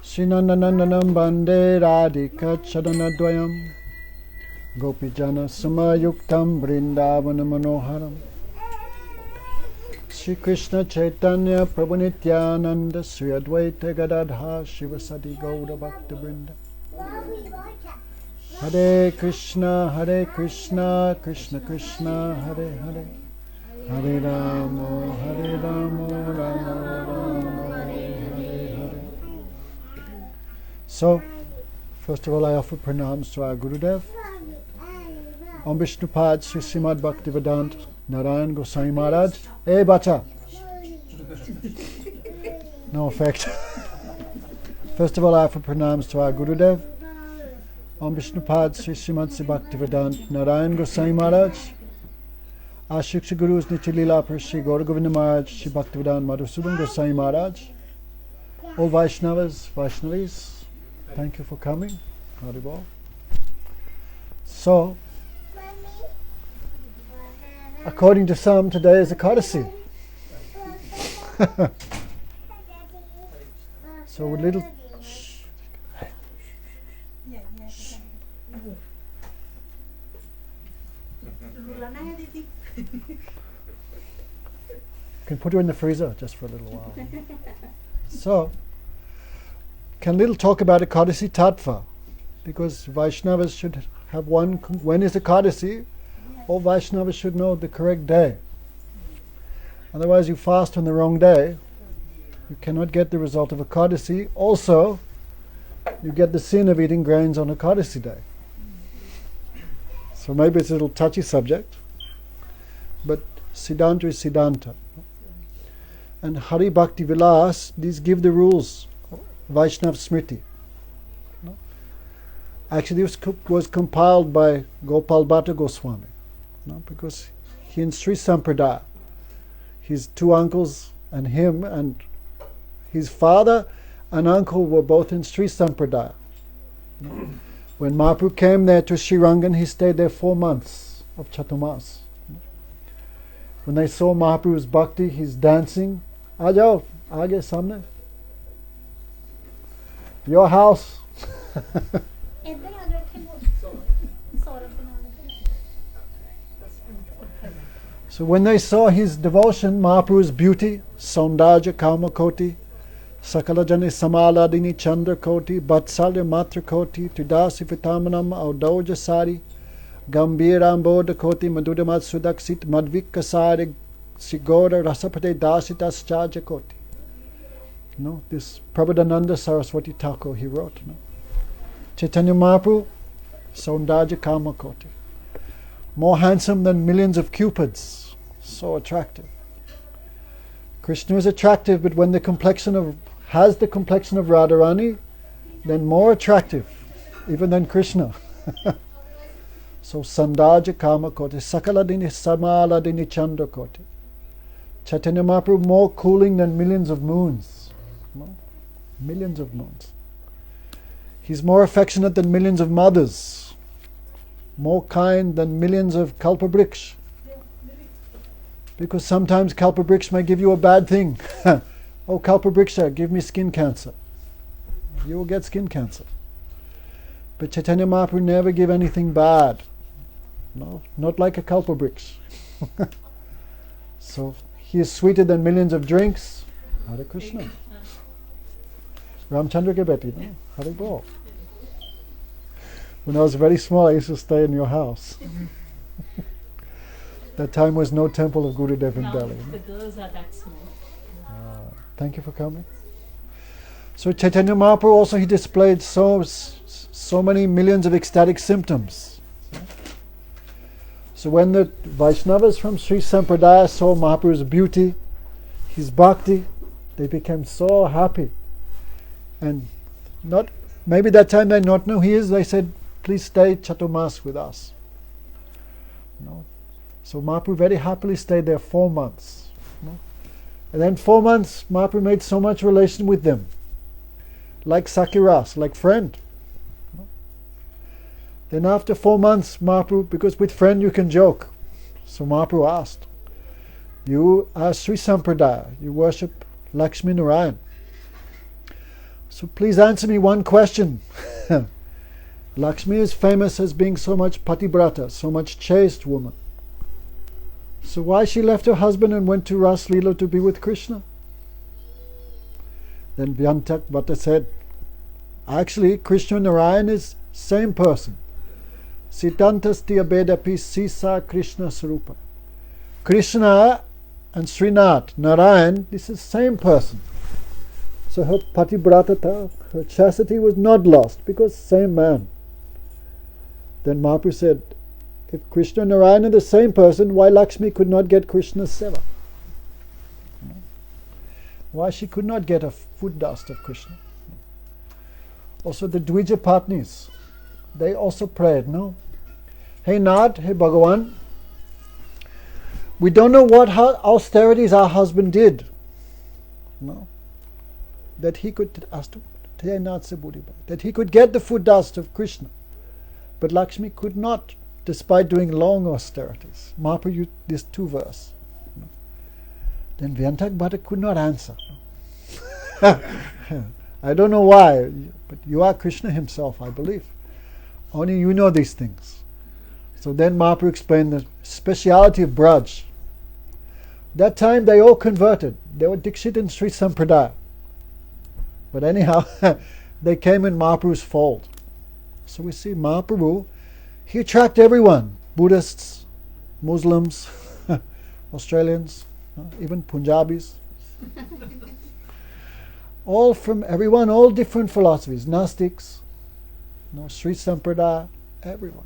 Shinanananam Bande Radhika Chadanadvayam Gopijana Samayuktam Vrindavana Manoharam Shri Krishna Chaitanya Prabhu Nityananda Sri Advaita Gadadha Shivasadi Gauda Bhakta Vrinda Hare Krishna Krishna Krishna Hare Hare Hare Rama Rama Rama Hare Hare. So, first of all, I offer pranams to our Gurudev. Om Vishnupad Sri Srimad Bhaktivedanta Narayan Goswami Maharaj. Hey, bacha! No effect. First of all, I offer pranams to our Gurudev. Om Vishnupad Sri Srimad Bhaktivedanta Narayan Goswami Maharaj. Our Shiksha Gurus Nityalila Shri Gaura Govinda Maharaj, Shri Bhaktivedanta Madhusudan Goswami Maharaj. All Vaishnavas, Vaishnavis, thank you for coming. Haribol. So, according to some, today is Ekadashi. So with little... Can put her in the freezer just for a little while. So, can little talk about Ekadashi Tattva, because Vaishnavas should have one. When is Ekadashi? All Vaishnavas should know the correct day. Otherwise, you fast on the wrong day, you cannot get the result of Ekadashi. Also, you get the sin of eating grains on Ekadashi day. So maybe it's a little touchy subject, but Siddhanta is Siddhanta. And Hari Bhakti Vilas, these give the rules, Vaishnav Smriti. Actually, this was compiled by Gopal Bhatta Goswami, because he in Sri Sampradaya, his two uncles and him and his father and uncle were both in Sri Sampradaya. When Mahaprabhu came there to Sri Rangan, he stayed there 4 months of Chaturmas. When they saw Mahaprabhu's bhakti, his dancing, Ajao, aage samne. Your house. So when they saw his devotion, Mahaprabhu's beauty, Saundarja Kama Koti, Sakalajani Samaladini Chandra Koti, Vatsalya Matra Koti, Tudasi Vitamanam Audoja Sari, Gambiram Bodha Koti, Madudamat Sudaksit, Madvika Sari, Sigoda Rasapate Dasitas Chaja Koti. This Prabhudananda Saraswati Thakur he wrote. Chaitanya Mahaprabhu, Saundarja Kama Koti. More handsome than millions of cupids. So attractive. Krishna is attractive, but when the complexion has the complexion of Radharani, then more attractive, even than Krishna. So Sandaja Kama Koti, Sakaladini Samaladini Chandra Koti. Chaitanya Mahaprabhu more cooling than millions of moons. Millions of moons. He's more affectionate than millions of mothers. More kind than millions of kalpavriksh. Because sometimes kalpavriksh may give you a bad thing. Oh, kalpavriksha, give me skin cancer. You will get skin cancer. But Chaitanya Mahaprabhu never give anything bad. No, not like a kalpavriksha. So he is sweeter than millions of drinks. Hare Krishna. Ramchandra ke beti, no? Hare Bol. When I was very small, I used to stay in your house. That time was no temple of Gurudev in Delhi. The girls are that small. Thank you for coming. So Chaitanya Mahaprabhu also, he displayed so many millions of ecstatic symptoms. So when the Vaishnavas from Sri Sampradaya saw Mahaprabhu's beauty, his bhakti, they became so happy. And maybe that time they not know he is, they said, please stay Chaturmas with us. So Mahaprabhu very happily stayed there 4 months. And then 4 months, Mahaprabhu made so much relation with them. Like Sakiras, like friend. Then after 4 months, Mahaprabhu, because with friend you can joke. So Mahaprabhu asked, you are Sri Sampradaya, you worship Lakshmi Narayan. So please answer me one question. Lakshmi is famous as being so much patibrata, so much chaste woman. So why she left her husband and went to Ras Leela to be with Krishna? Then Vyantak Bhatta said, actually Krishna and Narayan is same person. Sitantastia Bedapi Sisa Krishna Sarupa. Krishna and Srinath, Narayan, this is same person. So her patibratata, her chastity was not lost because same man. Then Mahaprabhu said, if Krishna and Narayan are the same person, why Lakshmi could not get Krishna's seva? Why she could not get a foot dust of Krishna? Also the Dvija Patnis, they also prayed, no? Hey Nath, hey Bhagavan, we don't know what austerities our husband did. No? That he could that he could get the foot dust of Krishna. But Lakshmi could not, despite doing long austerities. Mahaprabhu used this 2 verse. No? Then Vyantak Bhatta could not answer. I don't know why, but you are Krishna himself, I believe. Only you know these things. So then Mahaprabhu explained the speciality of Braj. That time they all converted. They were Dikshit in Sri Sampradaya. But anyhow, they came in Mahaprabhu's fold. So we see Mahaprabhu, he attracted everyone. Buddhists, Muslims, Australians, even Punjabis. All from everyone, all different philosophies. Gnostics, Sri Sampradaya, everyone.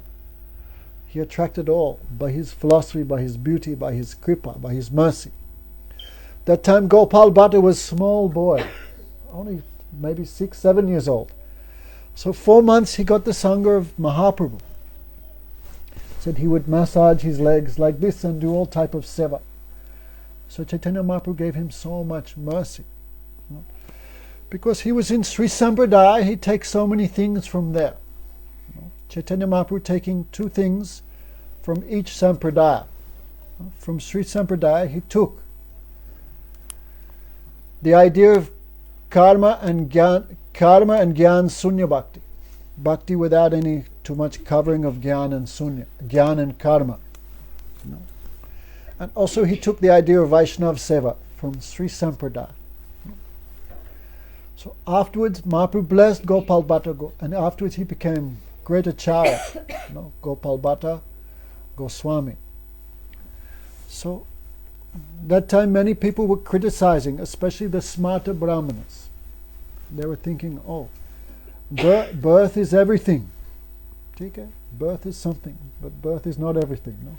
He attracted all by his philosophy, by his beauty, by his kripa, by his mercy. That time Gopal Bhatta was a small boy, only maybe 6, 7 years old. So 4 months he got the Sangha of Mahaprabhu. Said he would massage his legs like this and do all type of seva. So Chaitanya Mahaprabhu gave him so much mercy. Because he was in Sri Sampradaya, he takes so many things from there. Chaitanya Mahaprabhu taking 2 things from each Sampradaya. From Sri Sampradaya he took the idea of karma and gyan sunya bhakti. Bhakti without any too much covering of gyan and sunya, gyan and karma. And also he took the idea of Vaishnava seva from Sri Sampradaya. So afterwards Mahaprabhu blessed Gopal Bhatta, and afterwards he became great acharya, Gopal Bhatta Goswami. So that time many people were criticizing, especially the smarta brahmanas. They were thinking, birth is everything. Okay? Birth is something, but birth is not everything. No?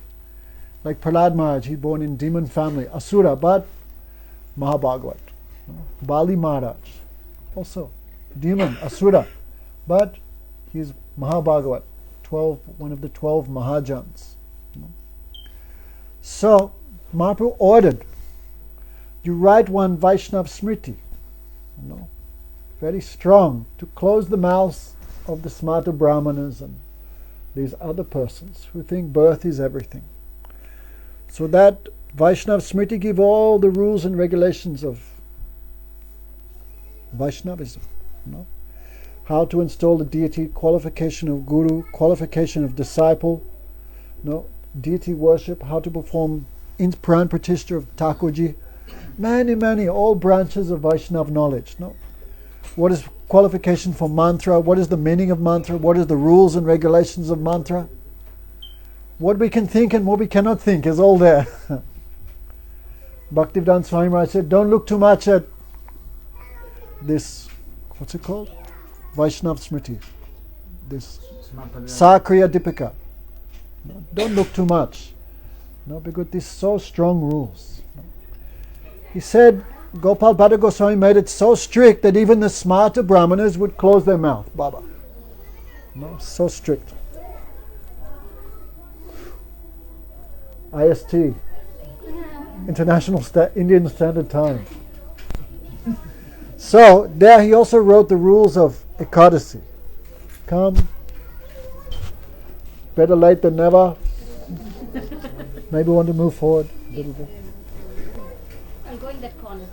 Like Prahlad Maharaj, he born in demon family, Asura, but Mahabhagavat. Bali Maharaj, also demon, Asura, but he's Mahabhagavat, one of the 12 Mahajans. So Mahaprabhu ordered, you write one Vaishnava Smriti, very strong, to close the mouths of the smarta brahmanas and these other persons who think birth is everything. So that Vaishnava Smriti give all the rules and regulations of Vaishnavism. How to install the deity, qualification of guru, qualification of disciple, deity worship, how to perform Pran Pratishtha of Thakurji, many, all branches of Vaishnava knowledge. What is qualification for mantra? What is the meaning of mantra? What is the rules and regulations of mantra? What we can think and what we cannot think is all there. Bhaktivedanta Swami Maharaj said, don't look too much at this, what's it called? Vaishnava Smriti. This Sakriya Dipika. Don't look too much. Because these so strong rules. He said, Gopal Bhatta Goswami made it so strict that even the smarta brahmanas would close their mouth. Baba. So strict. IST, International Indian Standard Time. So there he also wrote the rules of Ekadashi. Come, better late than never. Maybe want to move forward a little bit. I'm going that corner.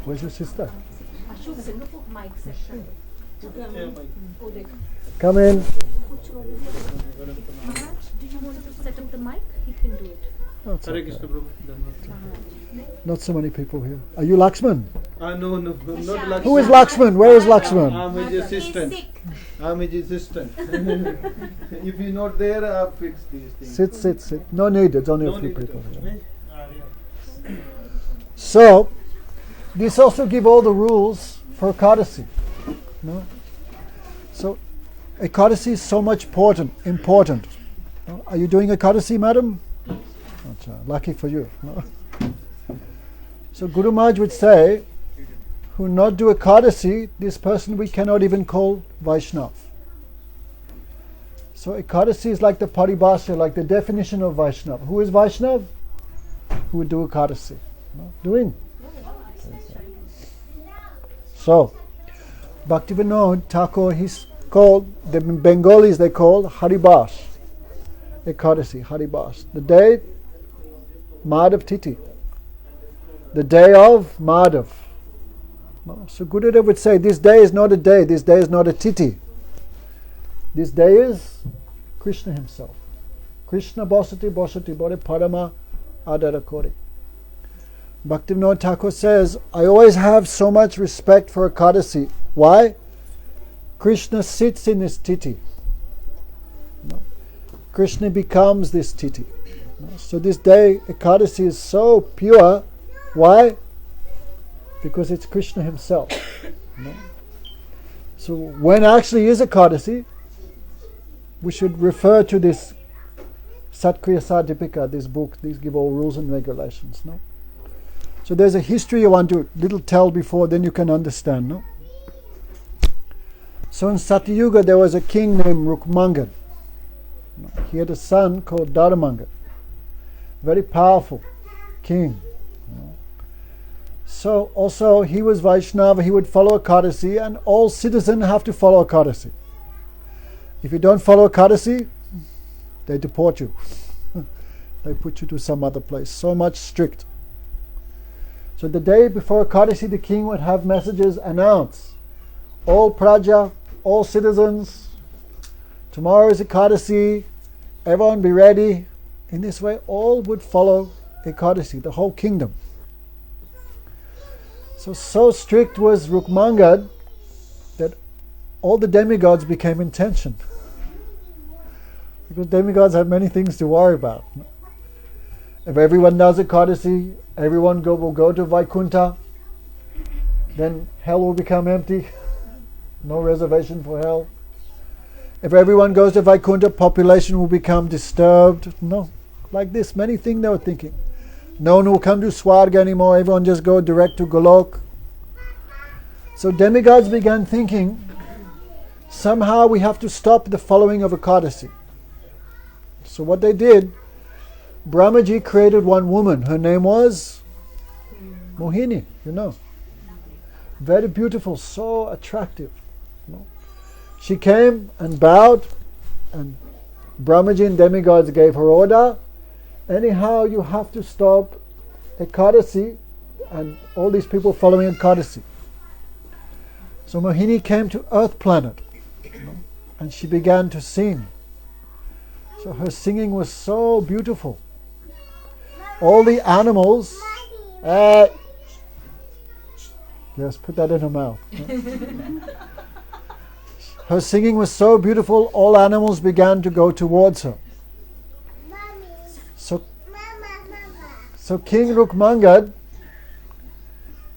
Where's your sister? Come in. Maharaj, do you want to set up the mic? He can do it. Oh, it's okay. Not so many people here. Are you Lakshman? No, not Lakshman. Who is Lakshman? Where is Lakshman? I'm his assistant. I'm his assistant. If he's not there, I'll fix these things. Sit. No need. It's only a few people here. So, this also give all the rules for Ekadashi. No? So, Ekadashi is so much important. No? Are you doing Ekadashi, madam? Lucky for you. No? So Guru Maharaj would say, who not do Ekadashi, this person we cannot even call Vaishnav. So Ekadashi is like the paribhasha, like the definition of Vaishnav. Who is Vaishnav? Who would do Ekadashi. No? Doing. So, Bhaktivinoda Thakur, he's called, the Bengalis they call Haribas. Ekadashi, Haribas. The day Madhav Titi. The day of Madhav. So Gurudev would say, this day is not a day, this day is not a Titi. This day is Krishna himself. Krishna Bhasati Bore Parama Adarakori. Bhaktivinoda Thakur says, I always have so much respect for Ekadashi. Why? Krishna sits in this Titi. Krishna becomes this Titi. So this day, Ekadashi is so pure. Why? Because it's Krishna himself. So when actually is Ekadashi, we should refer to this Satkriya Sadipika, this book. These give all rules and regulations. No? So there's a history I want to little tell before, then you can understand. No? So in Satyuga there was a king named Rukmangad. He had a son called Dharamangad. Very powerful king. So also he was Vaishnava, he would follow Ekadashi, and all citizens have to follow Ekadashi. If you don't follow Ekadashi, they deport you. They put you to some other place. So much strict. So the day before Ekadashi, the king would have messages announce. All praja, all citizens, tomorrow is Ekadashi, everyone be ready. In this way, all would follow Ekadashi, the whole kingdom. So strict was Rukmangad that all the demigods became in tension. Because demigods have many things to worry about. If everyone does Ekadashi, everyone will go to Vaikuntha, then hell will become empty. No reservation for hell. If everyone goes to Vaikuntha, population will become disturbed. No, like this, many things they were thinking. No one will come to Swarga anymore, everyone just go direct to Golok. So demigods began thinking, somehow we have to stop the following of Ekadashi. So what they did, Brahmaji created one woman, her name was Mohini, Very beautiful, so attractive. She came and bowed, and Brahmaji and demigods gave her order. Anyhow, you have to stop Ekadashi and all these people following Ekadashi. So Mohini came to Earth planet, and she began to sing. So her singing was so beautiful. All the animals, yes, put that in her mouth. Her singing was so beautiful, all animals began to go towards her. So King Rukmangad,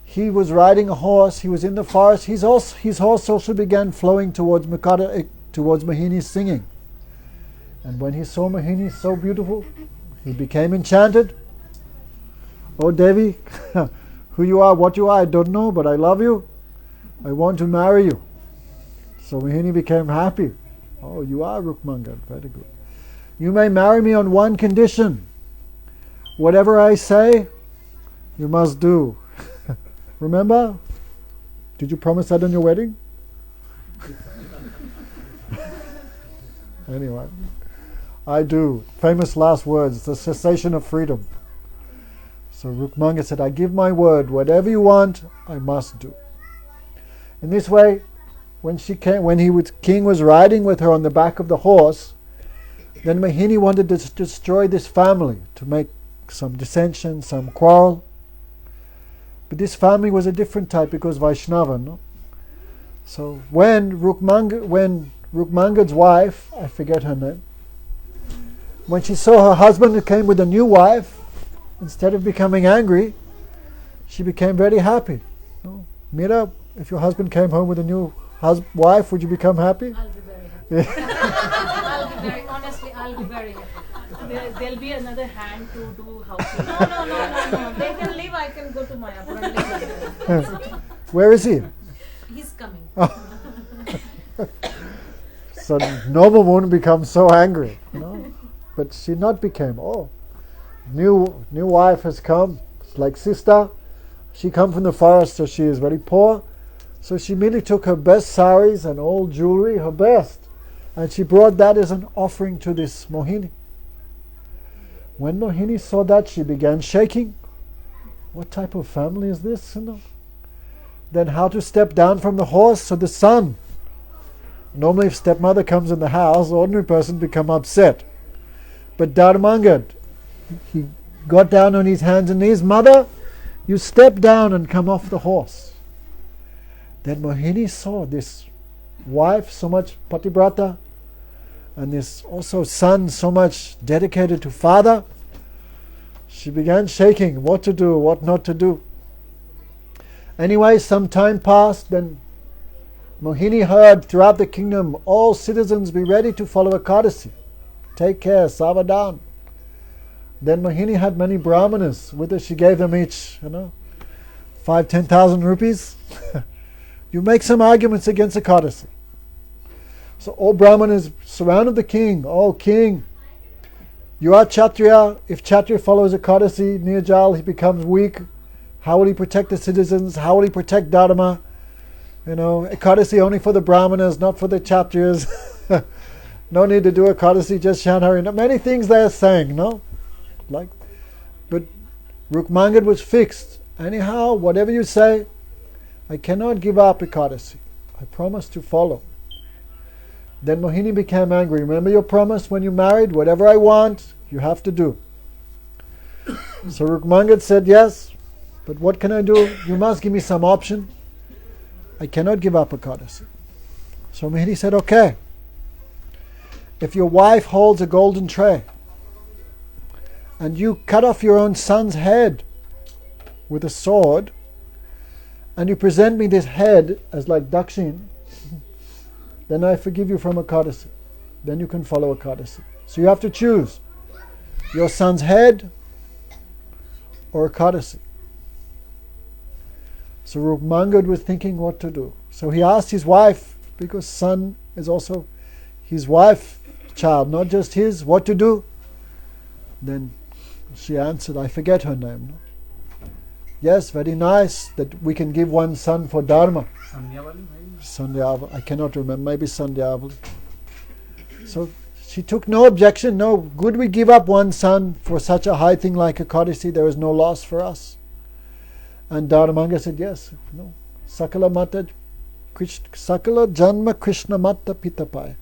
he was riding a horse, he was in the forest, his horse also began flowing towards Mohini's singing. And when he saw Mohini so beautiful, he became enchanted. Oh Devi, who you are, what you are, I don't know, but I love you. I want to marry you. So Mohini became happy. Oh, you are Rukmangad, very good. You may marry me on one condition. Whatever I say, you must do. Remember? Did you promise that on your wedding? Anyway, I do. Famous last words, the cessation of freedom. So Rukmanga said, I give my word, whatever you want, I must do. In this way, when king was riding with her on the back of the horse, then Mohini wanted to destroy this family, to make some dissension, some quarrel. But this family was a different type because Vaishnava, no? So when Rukmangad's wife, I forget her name, when she saw her husband who came with a new wife, instead of becoming angry, she became very happy. No? Mira, if your husband came home with a new wife, would you become happy? I'll be very happy. I'll be very happy. There'll be another hand to do housework. No. They can leave, I can go to my apartment. Where is he? He's coming. So normal woman becomes so angry, no? But she not became, new wife has come, it's like sister. She come from the forest, so she is very poor. So she immediately took her best saris and all jewelry, her best, and she brought that as an offering to this Mohini. When Mohini saw that, she began shaking. What type of family is this? Then how to step down from the horse, so the son. Normally if stepmother comes in the house, ordinary person become upset. But Dharmangad, he got down on his hands and knees. Mother, you step down and come off the horse. Then Mohini saw this wife so much patibrata, and this also son so much dedicated to father. She began shaking, what to do, what not to do. Anyway, some time passed, then Mohini heard throughout the kingdom, all citizens be ready to follow Ekadashi. Take care, Savadan. Then Mohini had many brahmanas with her. She gave them each, 5,000-10,000 rupees. You make some arguments against Ekadashi. So all brahmanas surrounded the king. Oh, king, you are Kshatriya. If Kshatriya follows Ekadashi, Nirjal, he becomes weak. How will he protect the citizens? How will he protect Dharma? Ekadashi only for the brahmanas, not for the Kshatriyas. No need to do Ekadashi, just chant Harina. Many things they are saying, no? But Rukmangad was fixed. Anyhow, whatever you say, I cannot give up Ekadashi. I promise to follow. Then Mohini became angry. Remember your promise when you married? Whatever I want, you have to do. So Rukmangad said, yes, but what can I do? You must give me some option. I cannot give up Ekadashi. So Mohini said, okay. If your wife holds a golden tray and you cut off your own son's head with a sword and you present me this head as like dakshin, then I forgive you from Ekadashi. Then you can follow Ekadashi. So you have to choose your son's head or Ekadashi. So Rukmangad was thinking what to do. So he asked his wife, because son is also his wife, child, not just his, what to do. Then she answered, I forget her name. No? Yes, very nice that we can give one son for Dharma. Sandhyavali. I cannot remember, maybe Sandhyavali. So she took no objection. No, good we give up one son for such a high thing like Ekadashi. There is no loss for us. And Dharmanga said, yes, no. Sakala Janma Krishna Mata Pitapai.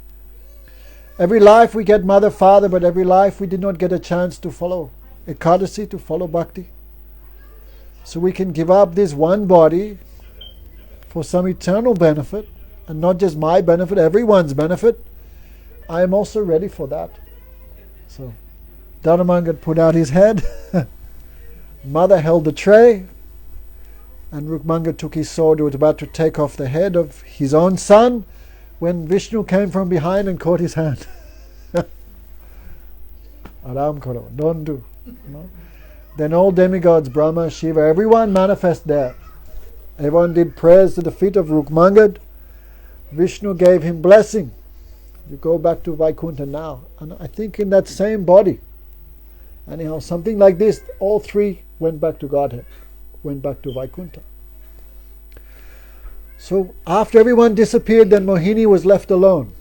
Every life we get mother, father, but every life we did not get a chance to follow Ekadashi, to follow Bhakti. So we can give up this one body for some eternal benefit, and not just my benefit, everyone's benefit. I am also ready for that. So Dharmanga put out his head, mother held the tray, and Rukmanga took his sword, was about to take off the head of his own son, when Vishnu came from behind and caught his hand. Aram karo, don't do. No? Then all demigods, Brahma, Shiva, everyone manifest there. Everyone did prayers to the feet of Rukmangad. Vishnu gave him blessing. You go back to Vaikuntha now. And I think in that same body, anyhow, something like this, all three went back to Godhead, went back to Vaikuntha. So after everyone disappeared, then Mohini was left alone.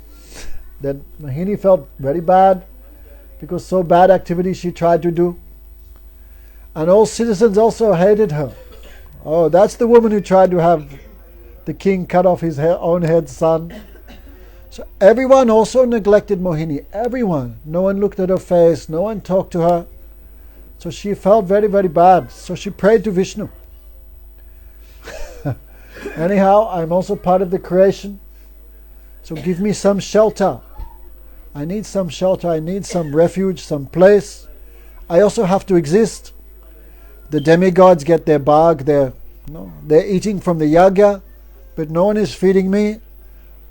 Then Mohini felt very bad because so bad activity she tried to do. And all citizens also hated her. Oh, that's the woman who tried to have the king cut off his own head's son. So everyone also neglected Mohini. Everyone. No one looked at her face. No one talked to her. So she felt very, very bad. So she prayed to Vishnu. Anyhow, I'm also part of the creation. So give me some shelter. I need some shelter. I need some refuge, some place. I also have to exist. The demigods get their bhag. They're eating from the yagya, but no one is feeding me.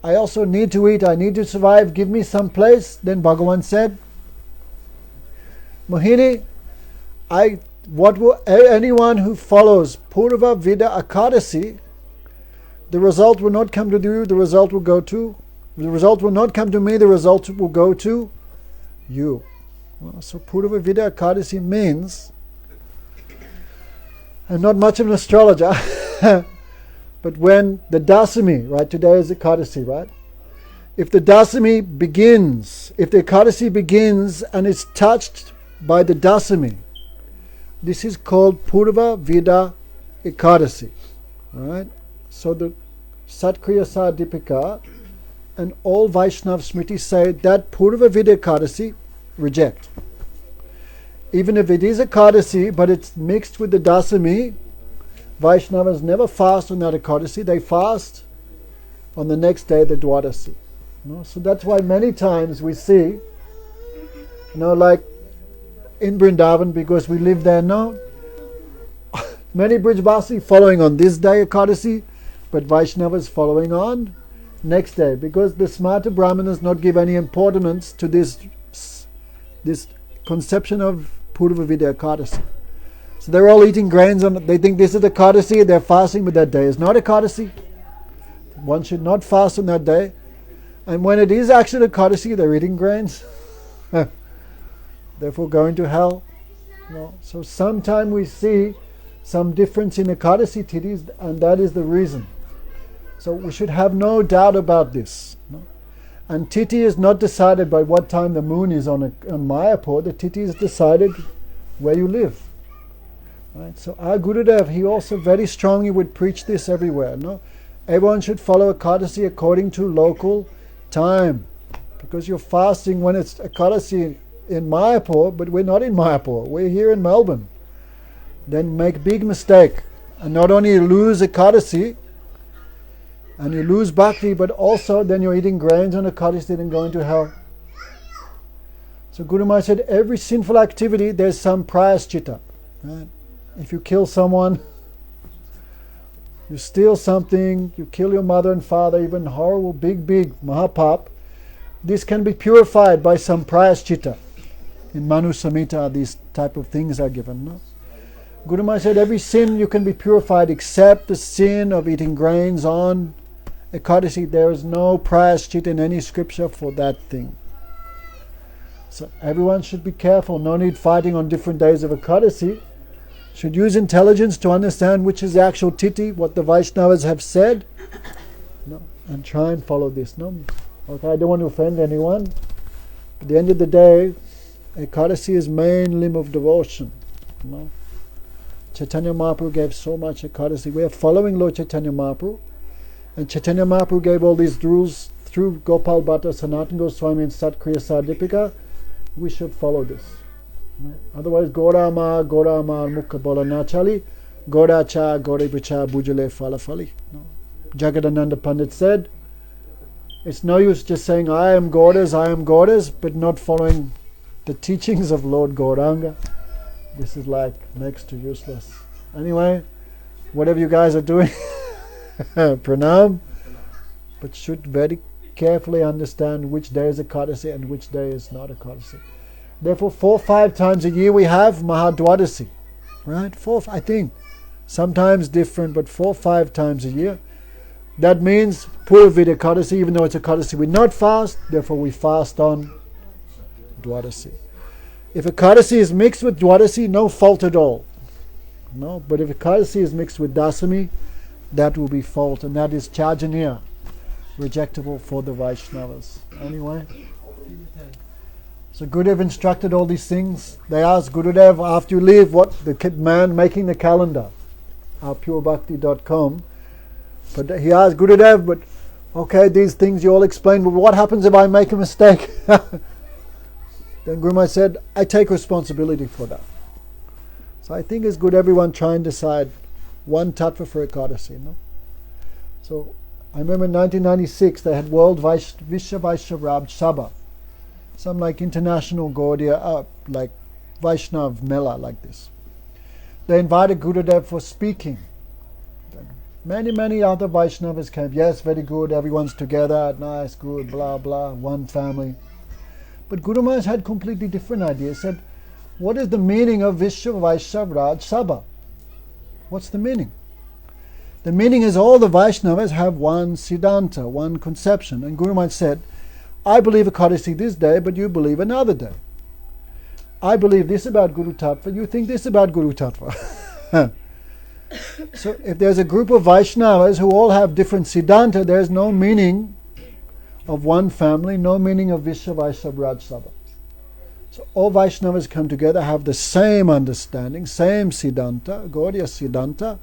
I also need to eat. I need to survive. Give me some place. Then Bhagavan said, Mohini, anyone who follows Purva Vida Ekadasi, the result will not come to you, the result will not come to me, the result will go to you. Well, so Purva Vida Ekadasi means, I'm not much of an astrologer, but when the Dasami, right, today is Ekadasi, right? If the Dasami begins, if the Ekadasi begins and is touched by the Dasami, this is called Purva Vida Ekadasi, right? So the Satkriya Sadipika and all Vaishnav Smritis say that Purva Vida Ekadasi reject. Even if it is Ekadasi, but it's mixed with the Dasami, Vaishnavas never fast on that Ekadasi. They fast on the next day, the Dwadasi. So that's why many times we see, like in Vrindavan, because we live there now, many Brijbasi following on this day Ekadasi, but Vaishnavas following on next day, because the Smarta Brahmanas not give any importance to this conception of Purva Vida Ekadasi. So they're all eating grains, they think this is Ekadasi, they're fasting, but that day is not Ekadasi. One should not fast on that day. And when it is actually Ekadasi, they're eating grains. Therefore going to hell. So sometime we see some difference in Ekadasi tithis, and that is the reason. So we should have no doubt about this. And tithi is not decided by what time the moon is on Mayapur. The tithi is decided where you live. Right? So our Gurudev, he also very strongly would preach this everywhere. Everyone should follow Ekadasi according to local time, because you're fasting when it's Ekadasi in Mayapur, but we're not in Mayapur. We're here in Melbourne. Then make big mistake, and not only you lose Ekadasi and you lose bhakti, but also then you're eating grains on Ekadasi and going to hell. So Guru Maharaj said every sinful activity there's some prayaschitta. Right? If you kill someone, you steal something, you kill your mother and father, even horrible big mahapap, this can be purified by some prayaschitta. In Manu Samhita these type of things are given. Guru Maharaj said every sin you can be purified except the sin of eating grains on Ekadasi. There is no prayaschitta in any scripture for that thing. So everyone should be careful. No need fighting on different days of Ekadasi. Should use intelligence to understand which is the actual tithi, what the Vaishnavas have said, and try and follow this. Okay, I don't want to offend anyone. At the end of the day, Ekadasi is main limb of devotion. Chaitanya Mahaprabhu gave so much Ekadasi. We are following Lord Chaitanya Mahaprabhu, and Chaitanya Mahaprabhu gave all these rules through Gopal Bhatta, Sanatana Goswami and Satkriya Sadipika. We should follow this. Otherwise, Gorama, Mukha Bola Nachali, Gora Cha, Gori Bicha, Bujale Falafali. Jagadananda Pandit said, it's no use just saying, I am Goddess, but not following the teachings of Lord Gauranga. This is like next to useless. Anyway, whatever you guys are doing, pranam, but should very carefully understand which day is Ekadasi and which day is not Ekadasi. Therefore, 4 or 5 times a year we have Mahadwadasi, right? 4, I think, sometimes different, but 4 or 5 times a year. That means Purva Vida Ekadasi, even though it's Ekadasi, we not fast, therefore we fast on Dwadasi. If Ekadasi is mixed with Dwadasi, no fault at all. But if Ekadasi is mixed with Dasami, that will be fault, and that is Chajaniya, rejectable for the Vaishnavas. Anyway, so Gurudev instructed all these things. They asked Gurudev, after you leave, what the man making the calendar, purebhakti.com, but he asked Gurudev, but okay, these things you all explained, but what happens if I make a mistake? Then Guru Maharaj said, I take responsibility for that. So I think it's good everyone try and decide one tattva for Ekadashi. No? So I remember in 1996 they had World Vishwa Vaishnav Sabha, some like international Gaudiya, like Vaishnav Mela like this. They invited Gurudev for speaking. Then many other Vaishnavas came. Yes, very good, everyone's together, nice, good, blah, blah, one family. But Guru Maharaj had completely different ideas. He said, what is the meaning of Vishwa Vaishnav Raj Sabha? What's the meaning? The meaning is all the Vaishnavas have one Siddhanta, one conception. And Guru Maharaj said, I believe Ekadashi this day, but you believe another day. I believe this about Guru Tattva, you think this about Guru Tattva. So if there's a group of Vaishnavas who all have different Siddhanta, there's no meaning of one family, no meaning of Vishwa Vaishnav Raj Sabha. So all Vaishnavas come together, have the same understanding, same Siddhanta, Gaudiya Siddhanta,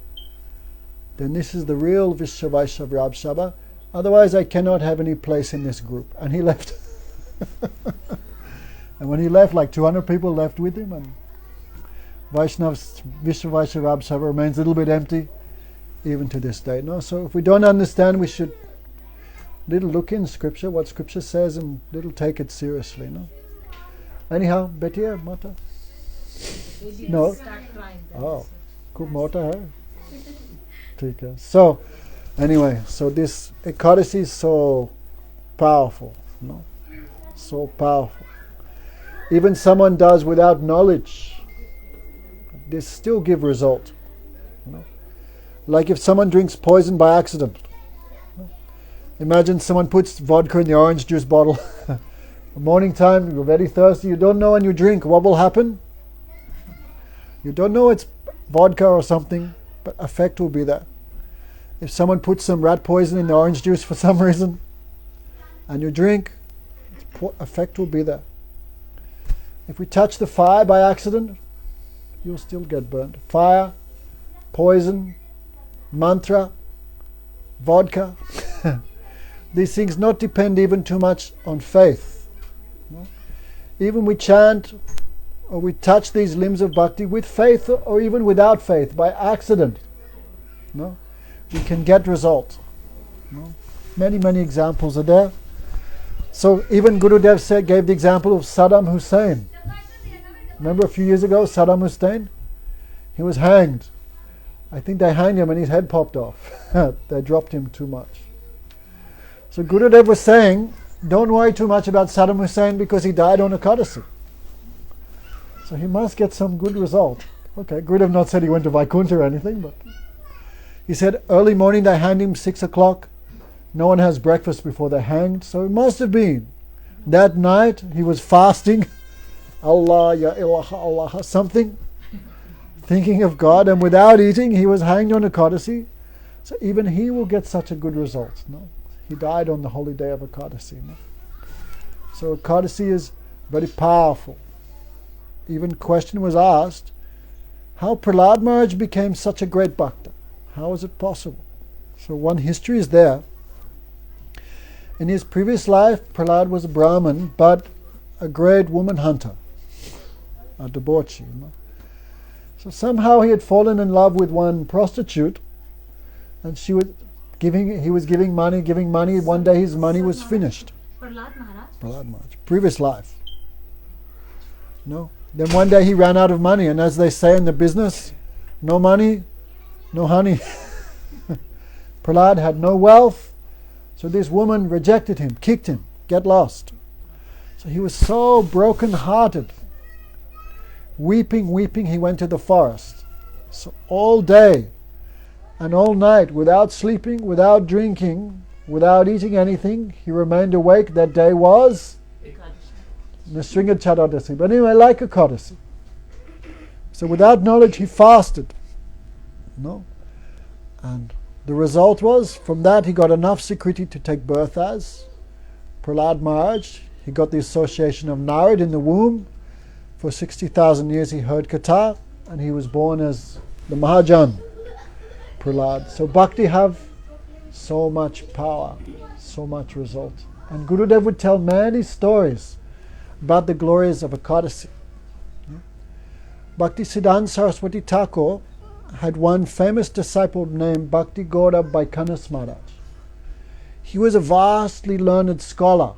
then this is the real Vishwa Vaishnav Raj Sabha. Otherwise I cannot have any place in this group. And he left. And when he left, like 200 people left with him, and Vaishnav's Vishwa Vaishnav Raj Sabha remains a little bit empty even to this day. No? So if we don't understand, we should little look in scripture, what scripture says, and little take it seriously. No? Anyhow, Betia, Mata? No? Oh, good Mata, hai? So, anyway, so this Ekadashi is so powerful. No? So powerful. Even someone does without knowledge, they still give result. You know? Like if someone drinks poison by accident. Imagine someone puts vodka in the orange juice bottle. Morning time, you're very thirsty, you don't know when you drink, what will happen? You don't know it's vodka or something, but effect will be there. If someone puts some rat poison in the orange juice for some reason, and you drink, effect will be there. If we touch the fire by accident, you'll still get burnt. Fire, poison, mantra, vodka. These things not depend even too much on faith. No? Even we chant or we touch these limbs of bhakti with faith or even without faith, by accident. No? We can get result. No? Many examples are there. So even Gurudev gave the example of Saddam Hussein. Remember a few years ago, Saddam Hussein? He was hanged. I think they hanged him and his head popped off. They dropped him too much. So Gurudev was saying, don't worry too much about Saddam Hussein because he died on Ekadashi. So he must get some good result. Okay, Gurudev not said he went to Vaikuntha or anything, but he said early morning they hanged him 6 o'clock. No one has breakfast before they're hanged. So it must have been that night he was fasting, Allah, Ya ilaha Allah, something, thinking of God, and without eating he was hanged on Ekadashi. So even he will get such a good result. No? He died on the holy day of Ekadashi. No? So Ekadashi is very powerful. Even question was asked, how Prahlad Maharaj became such a great bhakta? How is it possible? So one history is there. In his previous life, Prahlad was a Brahmin, but a great woman hunter, a debauchee. So somehow he had fallen in love with one prostitute, and he was giving money. One day his money was finished. Prahlad Maharaj? Prahlad Maharaj. Previous life. No. Then one day he ran out of money, and as they say in the business, no money, no honey. Prahlad had no wealth, so this woman rejected him, kicked him, get lost. So he was so broken-hearted. Weeping, he went to the forest. So all day and all night, without sleeping, without drinking, without eating anything, he remained awake. That day was Nrsinga Chaturdashi. But anyway, like Ekadashi. So without knowledge, he fasted. No? And The result was, from that he got enough Sukriti to take birth as Prahlad Maharaj. He got the association of Narad in the womb. For 60,000 years he heard Katha, and he was born as the Mahajan, Prahlad. So bhakti have so much power, so much result. And Gurudev would tell many stories about the glories of Ekadashi. Bhakti Siddhanta Saraswati Thakur had one famous disciple named Bhakti Gaura Baikanas Maharaj. He was a vastly learned scholar.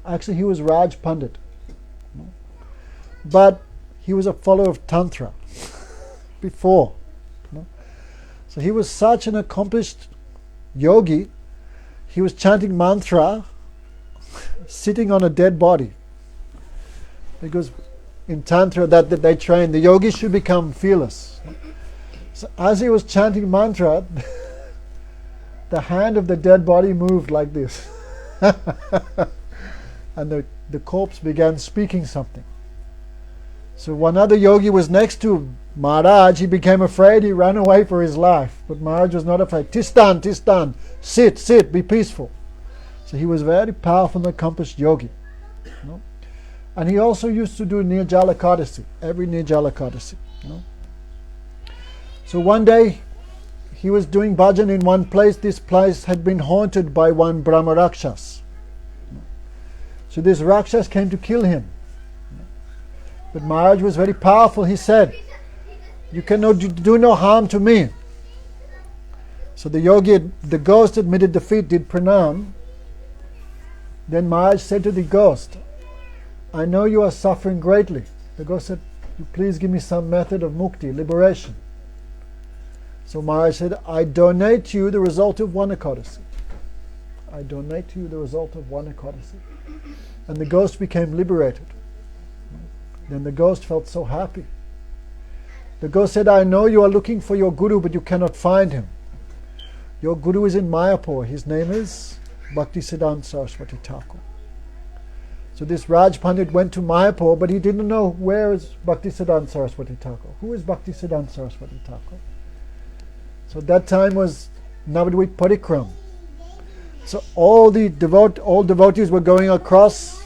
Actually, he was Raj Pandit. But he was a follower of Tantra before. So he was such an accomplished yogi, he was chanting mantra sitting on a dead body. Because in Tantra that they train, the yogi should become fearless. So as he was chanting mantra, the hand of the dead body moved like this. And the corpse began speaking something. So one other yogi was next to Maharaj. He became afraid. He ran away for his life. But Maharaj was not afraid. Tistan, Tistan, sit, be peaceful. So he was a very powerful and accomplished yogi. And he also used to do Nirjala Ekadasi, every Nirjala Ekadasi. So one day he was doing bhajan in one place. This place had been haunted by one Brahma Rakshas. So this Rakshas came to kill him. But Maharaj was very powerful. He said, "You cannot do no harm to me." So the yogi, the ghost admitted defeat, did pranam. Then Maharaj said to the ghost, "I know you are suffering greatly." The ghost said, "You please give me some method of mukti, liberation." So Maharaj said, "I donate to you the result of one Ekadasi. I donate to you the result of one Ekadasi." And the ghost became liberated. Then the ghost felt so happy. The ghost said, "I know you are looking for your guru, but you cannot find him. Your guru is in Mayapur. His name is Bhakti Siddhanta Saraswati Thakur." So this Raj Pandit went to Mayapur, but he didn't know where is Bhakti Siddhanta Saraswati Thakur. Who is Bhakti Siddhanta Saraswati Thakur? So that time was Navadvip Parikram. So all devotees were going across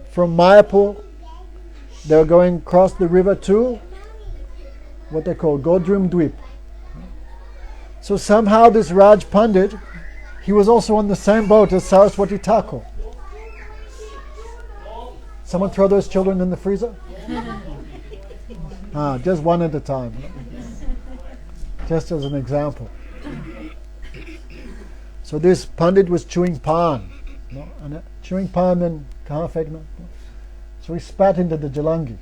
from Mayapur. They were going across the river to what they call Godrum Dweep. So somehow this Raj Pandit, he was also on the same boat as Saraswati Thakur. Someone throw those children in the freezer? Just one at a time. Just as an example. So this Pandit was chewing pan. And chewing pan and kahan fekna. So he spat into the jalangi.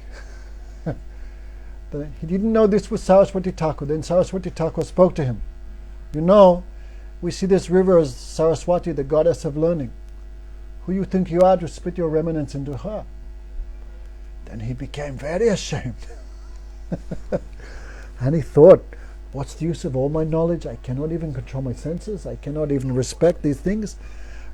He didn't know this was Saraswati Thakur. Then Saraswati Thakur spoke to him. "You know, we see this river as Saraswati, the goddess of learning. Who you think you are to spit your remnants into her?" Then he became very ashamed. And he thought, what's the use of all my knowledge? I cannot even control my senses. I cannot even respect these things.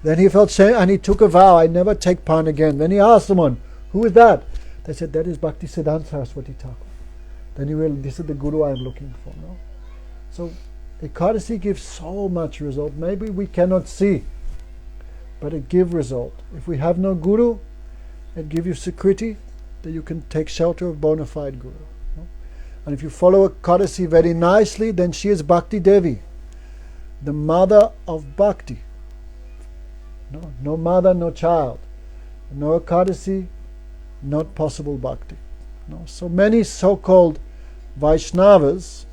Then he felt shame and he took a vow, "I never take pan again." Then he asked someone, "Who is that?" They said, "That is Bhakti Siddhanta Saraswati Thakur." Then he realized, this is the guru I am looking for. No? So Ekadasi gives so much result. Maybe we cannot see, but it gives result. If we have no guru, it gives you Sukriti, that you can take shelter of bona fide guru. No? And if you follow Ekadasi very nicely, then she is Bhakti Devi, the mother of Bhakti. No mother, no child. No Ekadasi, not possible Bhakti. So many so-called Vaishnavas,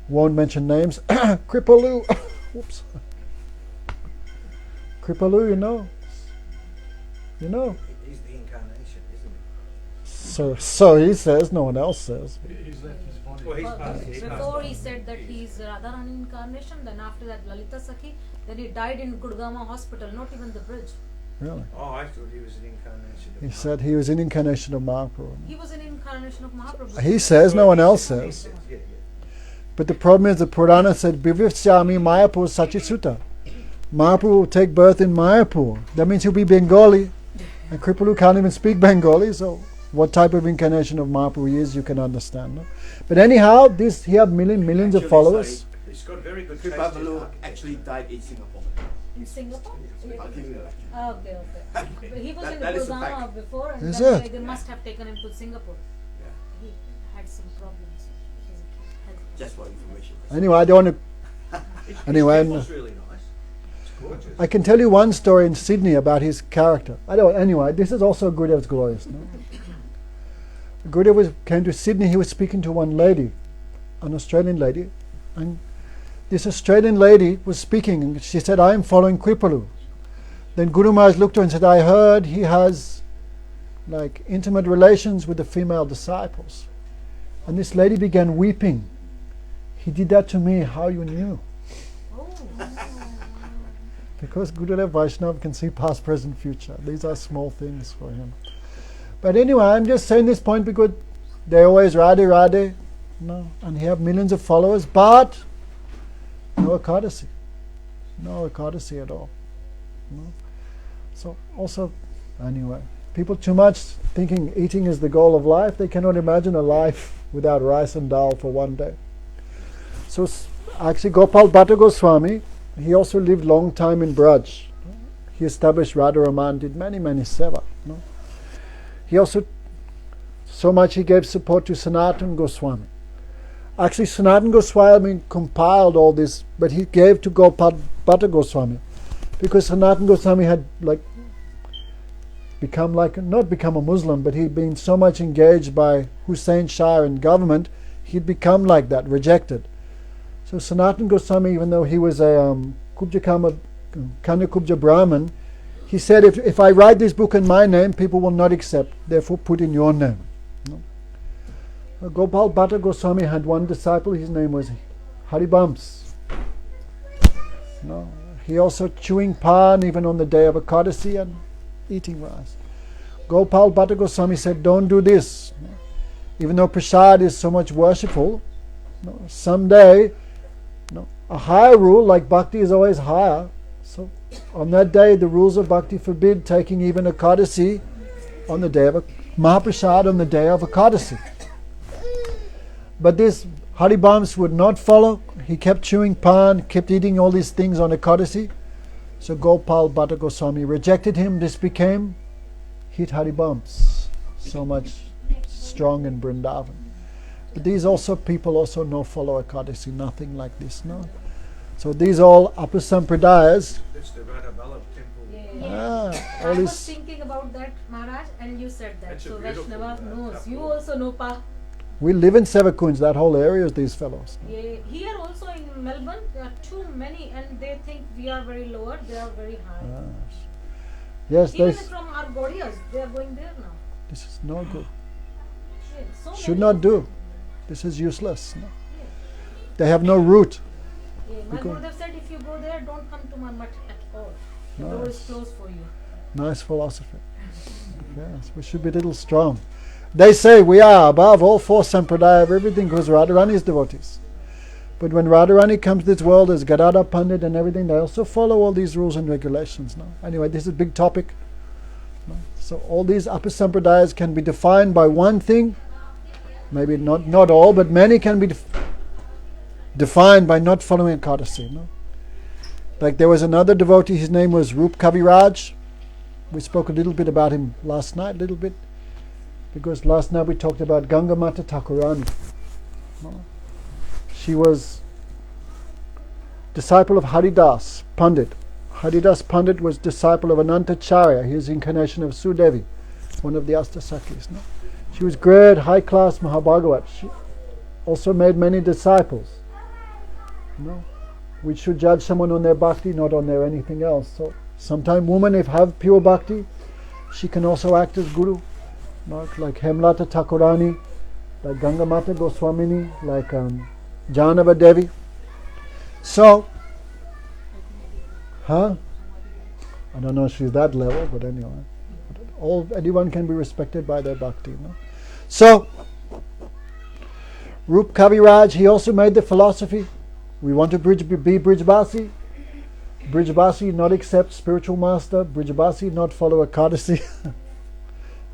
won't mention names, Kripalu, whoops. Kripalu, you know? He's the incarnation, isn't he? So he says, no one else says. Before he said that he is Radharani incarnation, then after that Lalita Sakhi, then he died in Gurgama hospital, not even the bridge. Really? Oh, I thought he was an incarnation of He said he was an incarnation of Mahaprabhu. He was an incarnation of Mahaprabhu. He says, no one else says. Yeah. But the problem is the Purana said, Bhivisyami Mayapur Sachisuta. Mahaprabhu will take birth in Mayapur. That means he'll be Bengali. And Kripalu can't even speak Bengali, so what type of incarnation of Mahaprabhu he is, you can understand. No? But anyhow, he had millions of followers. They He's got very good Sri taste. Prabhupada actually died in Singapore. In Singapore? I'll give you that. Oh, okay. He was in That is a Gurgaon fact. before, and Is then it? they must have taken him to Singapore. Yeah. He had some problems. His health. Just for information. Anyway, I don't want to. Anyway, Temple's really nice. It's gorgeous. I can tell you one story in Sydney about his character. Anyway, this is also Gurudev's glorious. No? Gurudev came to Sydney. He was speaking to one lady, an Australian lady, and this Australian lady was speaking, and she said, "I am following Kripalu." Then Guru Maharaj looked at her and said, "I heard he has like intimate relations with the female disciples." And this lady began weeping. "He did that to me. How you knew?" Oh. Because Gurudev Vaishnava can see past, present, future. These are small things for him. But anyway, I'm just saying this point because they always Radhe Radhe, no, and he have millions of followers, but no Ekadasi. No Ekadasi at all. No. So also, anyway, people too much thinking eating is the goal of life. They cannot imagine a life without rice and dal for one day. So actually Gopal Bhatta Goswami, he also lived long time in Braj. He established Radharaman, did many seva. No? He also, so much he gave support to Sanatana Goswami. Actually Sanatana Goswami compiled all this, but he gave to Gopal Bhatta Goswami. Because Sanatana Goswami had not become a Muslim, but he'd been so much engaged by Hussain Shah and government, he'd become like that, rejected. So Sanatana Goswami, even though he was a Kanya Kubja Brahmin, he said, if I write this book in my name, people will not accept, therefore put in your name. No? Gopal Bhatta Goswami had one disciple, his name was Haribams. No? He also chewing pan even on the day of Ekadasi and eating rice. Gopal Bhatta Goswami said, don't do this. No? Even though prasad is so much worshipful, no, someday a higher rule, like bhakti is always higher, so on that day the rules of bhakti forbid taking even Ekadasi on the day of Mahaprasad on the day of Ekadasi. But this Haribams would not follow. He kept chewing pan, kept eating all these things on Ekadasi. So Gopal Bhatta Goswami rejected him. This became Hit Haribams. So much strong in Vrindavan. But these also people also no follow Ekadasi, nothing like this, no. So these all upper sampradayas. That's the Radha Vallabh temple. Yeah. All I was these. thinking about that, Maharaj, and you said that. That's a So beautiful, Vaishnava knows. temple. You also know Pa. We live in Sevakunj, that whole area is these fellows. Yeah. Here also in Melbourne, there are too many, and they think we are very lower, they are very high. Yes, Even this from our Gaudias, they are going there now. is no good. Yeah, so Should many not of do. them. This is useless. No. Yeah. They have no root. Yeah, my Because- Gurudev said if you go there, don't come to my mutt at all. The Nice. door is closed for you. Nice philosophy. Yes, we should be a little strong. They say we are above all four sampradaya of everything because Radharani's devotees. But when Radharani comes to this world as Gadada Pandit and everything, they also follow all these rules and regulations. No? Anyway, this is a big topic. No? So all these upper sampradayas can be defined by one thing. Maybe not all, but many can be defined by not following Ekadasi. No? Like there was another devotee, his name was Rup Kaviraj. We spoke a little bit about him last night, because last night we talked about Ganga Mata Thakurani. No? She was disciple of Haridas Pandit. Haridas Pandit was disciple of Anantacharya. He was incarnation of Sudevi, one of the Astasakis. No? She was great, high-class Mahabhagavat. She also made many disciples. No? We should judge someone on their bhakti, not on their anything else. So sometimes women, if have pure bhakti, she can also act as guru. Not like Hemlata Thakurani, like Ganga Mata Goswamini, like Janava Devi. So, I don't know if she's that level, but anyway. Anyone can be respected by their bhakti. No? So, Rup Kaviraj, he also made the philosophy. We want to be Brijbasi. Brijbasi not accept spiritual master. Brijbasi not follow Ekadasi.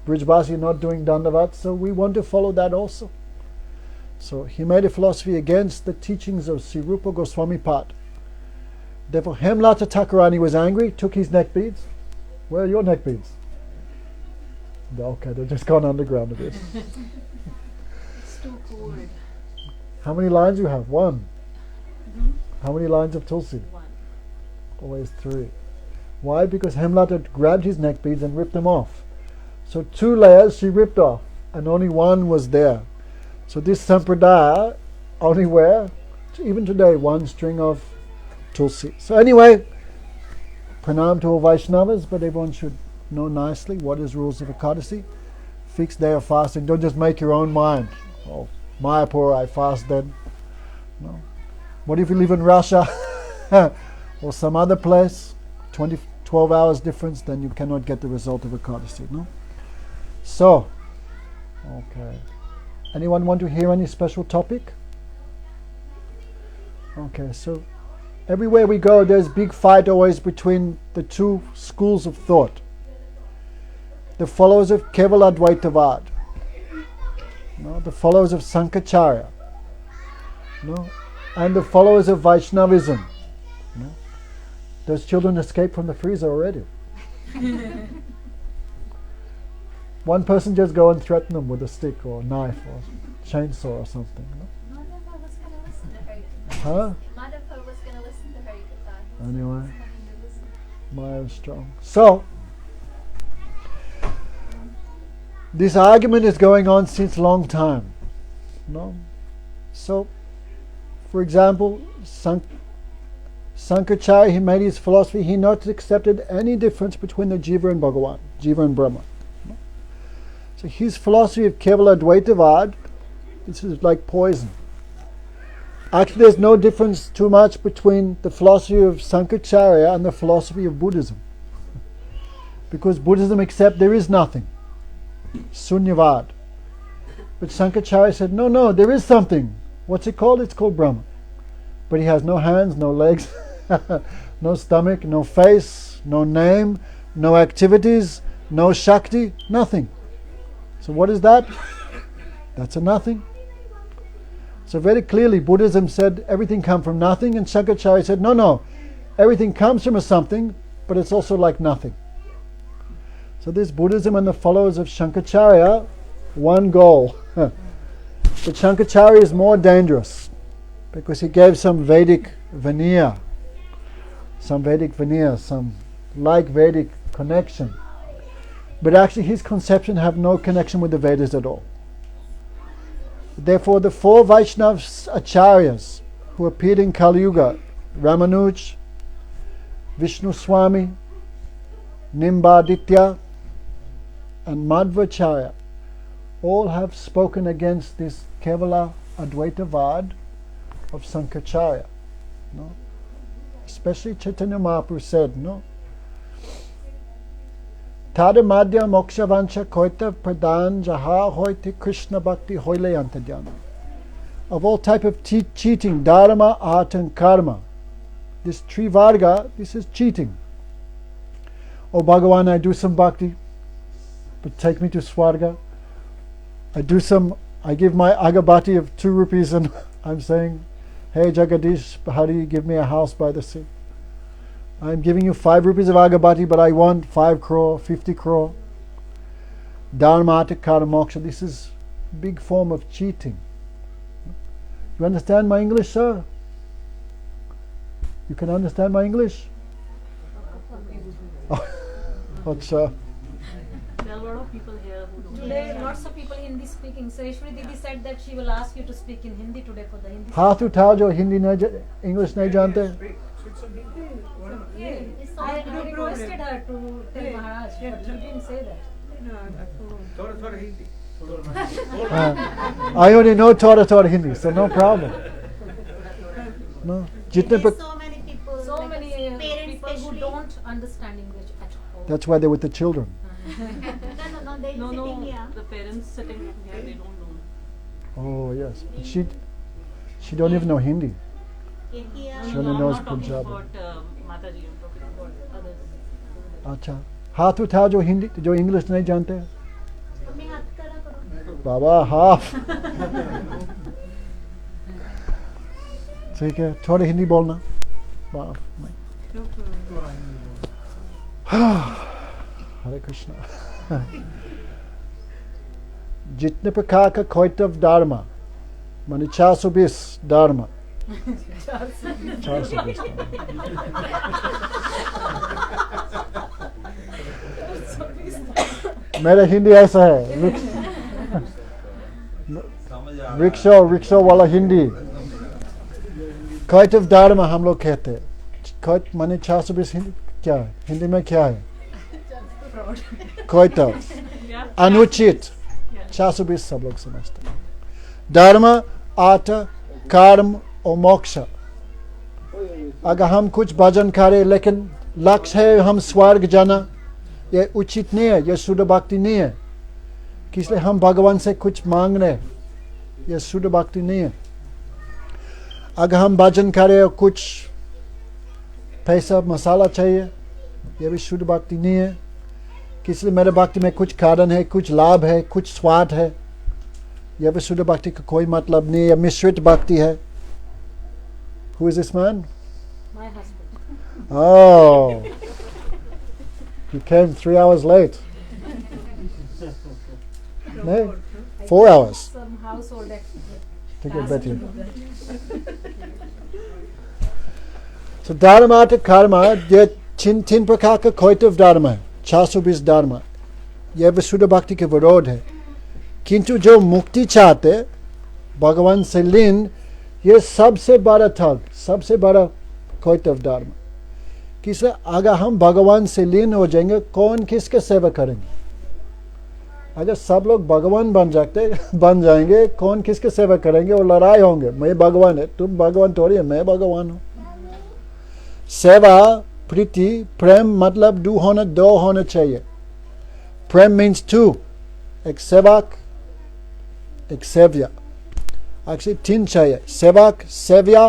Brijbasi not doing Dandavat. So we want to follow that also. So he made a philosophy against the teachings of Sri Rupa Goswami Pad. Therefore Hemlata Thakurani was angry, took his neck beads. Where are your neck beads? Okay, they've just gone underground a bit. It's too cold. How many lines you have? One. Mm-hmm. How many lines of Tulsi? One. Always 3. Why? Because Hemlata grabbed his neck beads and ripped them off. So 2 layers she ripped off, and only 1 was there. So this Sampradaya only wear, even today, 1 string of Tulsi. So anyway, pranam to all Vaishnavas, but everyone should know nicely what is rules of Ekadashi. Fixed day of fasting. Don't just make your own mind. Oh, Mayapur, I fast then. No. What if you live in Russia or some other place? 12 hours difference, then you cannot get the result of Ekadashi. No? So, okay. Anyone want to hear any special topic? Okay, so everywhere we go, there's big fight always between the 2 schools of thought. The followers of Kevala Advaitavad, the followers of Sankacharya, and the followers of Vaishnavism. Those children escaped from the freezer already. One person just go and threaten them with a stick or a knife or chainsaw or something. Madhava was going to listen to her. Huh? Madhava was going to listen to her. Anyway, Maya is strong. So, this argument is going on since long time. So, for example, Sankaracharya, he made his philosophy, he not accepted any difference between the Jiva and Bhagavan, Jiva and Brahma. So his philosophy of Kevala Advaitavad, this is like poison. Actually, there's no difference too much between the philosophy of Sankaracharya and the philosophy of Buddhism. Because Buddhism accepts there is nothing. Sunyavad. But Sankaracharya said, no, there is something. What's it called? It's called Brahma. But he has no hands, no legs, no stomach, no face, no name, no activities, no Shakti, nothing. So what is that? That's a nothing. So very clearly Buddhism said everything comes from nothing, and Shankaracharya said no, everything comes from a something, but it's also like nothing. So this Buddhism and the followers of Shankaracharya, one goal. But Shankaracharya is more dangerous because he gave some Vedic veneer, some like Vedic connection. But actually his conception have no connection with the Vedas at all. Therefore the 4 Vaishnava Acharyas who appeared in Kali Yuga, Ramanuj, Vishnu Swami, Nimbaditya and Madhvacharya, all have spoken against this Kevala Advaitavad of Sankaracharya. Especially Chaitanya Mahaprabhu said, Tada madhya moksha vancha koita pradhan jaha hoite Krishna bhakti hoile antadhyana. Of all type of cheating, dharma, artha and karma. This trivarga, this is cheating. Oh Bhagavan, I do some bhakti, but take me to Swarga. I give my agabati of 2 rupees and I'm saying, hey Jagadish Hari, give me a house by the sea. I'm giving you 5 rupees of agabati, but I want 5 crore, 50 crore. Dharma, karma, moksha. This is a big form of cheating. You understand my English, sir? You can understand my English? Acha. There are a lot of people here who don't. Today, lots of people Hindi speaking. So Ishwari Didi said that she will ask you to speak in Hindi today for the Hindi. हाथ उठाओ जो Hindi English नहीं जानते. I requested her to tell Maharaj, but she didn't say that. थोड़ा Hindi I already know Torah Hindi, so no problem. No, jitne There's so many people, So like many parents people who especially. don't understand English at all. That's why they're with the children. No, they're No, sitting here. the parents sitting here, they don't know. Oh yes, but she don't even know Hindi. Here. She only knows I'm not talking Punjabi. about Mataji, I'm talking about others. अच्छा, हाथ उठाओ जो English नहीं जानते. तुम्हें हाथ करा करो. Baba, half. ठीक है, थोड़ा हिंदी बोलना। वाह, हरे कृष्णा। जितने प्रकार का कोइटव धर्म माने 420 धर्म, 420 मेरा हिंदी ऐसा है, रिक्शा वाला हिंदी। कोइटव धर्म हम लोग कहते हैं। कोइट माने 420 हिंदी क्या है? हिंदी में क्या है? कोइटव, अनुचित, 420 सब लोग समझते हैं। धर्म, अर्थ, कर्म और मोक्ष। अगर हम कुछ भजन करें लेकिन लक्ष्य है हम स्वर्ग जाना, ये उचित नहीं है, ये शुद्ध भक्ति नहीं है। इसलिए हम भगवान से कुछ मांग रहे, ये शुद्ध भक्ति नहीं है। अगर हम भजन करें और कुछ पैसा मसाला चाहिए, ये भी शुद्ध भक्ति नहीं है। इसलिए मेरे भक्ति में कुछ कारण है, कुछ लाभ है, कुछ स्वाद है, यह भी शुद्ध भक्ति का कोई मतलब नहीं है। मिश्रित भक्ति है। Who is this man? My husband. Oh, you came 3 hours late. No, 4 hours. Some household ठीक है, बैठिए। So धर्म, अर्थ, कर्म, ये तीन प्रकार का कोइटव धर्म है, 420 धर्म। यह भी शुद्ध भक्ति के विरोध है। किंतु जो मुक्ति चाहते भगवान से लीन, ये सबसे बड़ा ठग, सबसे बड़ा कोइटव धर्म। किसे अगर हम भगवान से लीन हो जाएंगे, कौन किसके सेवा करेंगे? अगर सब लोग भगवान बन जाएंगे, कौन किसके सेवा करेंगे? और लड़ाई होंगे, मैं भगवान है, तुम भगवान थोड़ी है, मैं भगवान हूँ। सेवा, प्रीति, प्रेम मतलब दो होना चाहिए। प्रेम मीन्स 2, एक सेवक, एक सेव्या। एक्चुअली 3 चाहिए, सेवक, सेव्या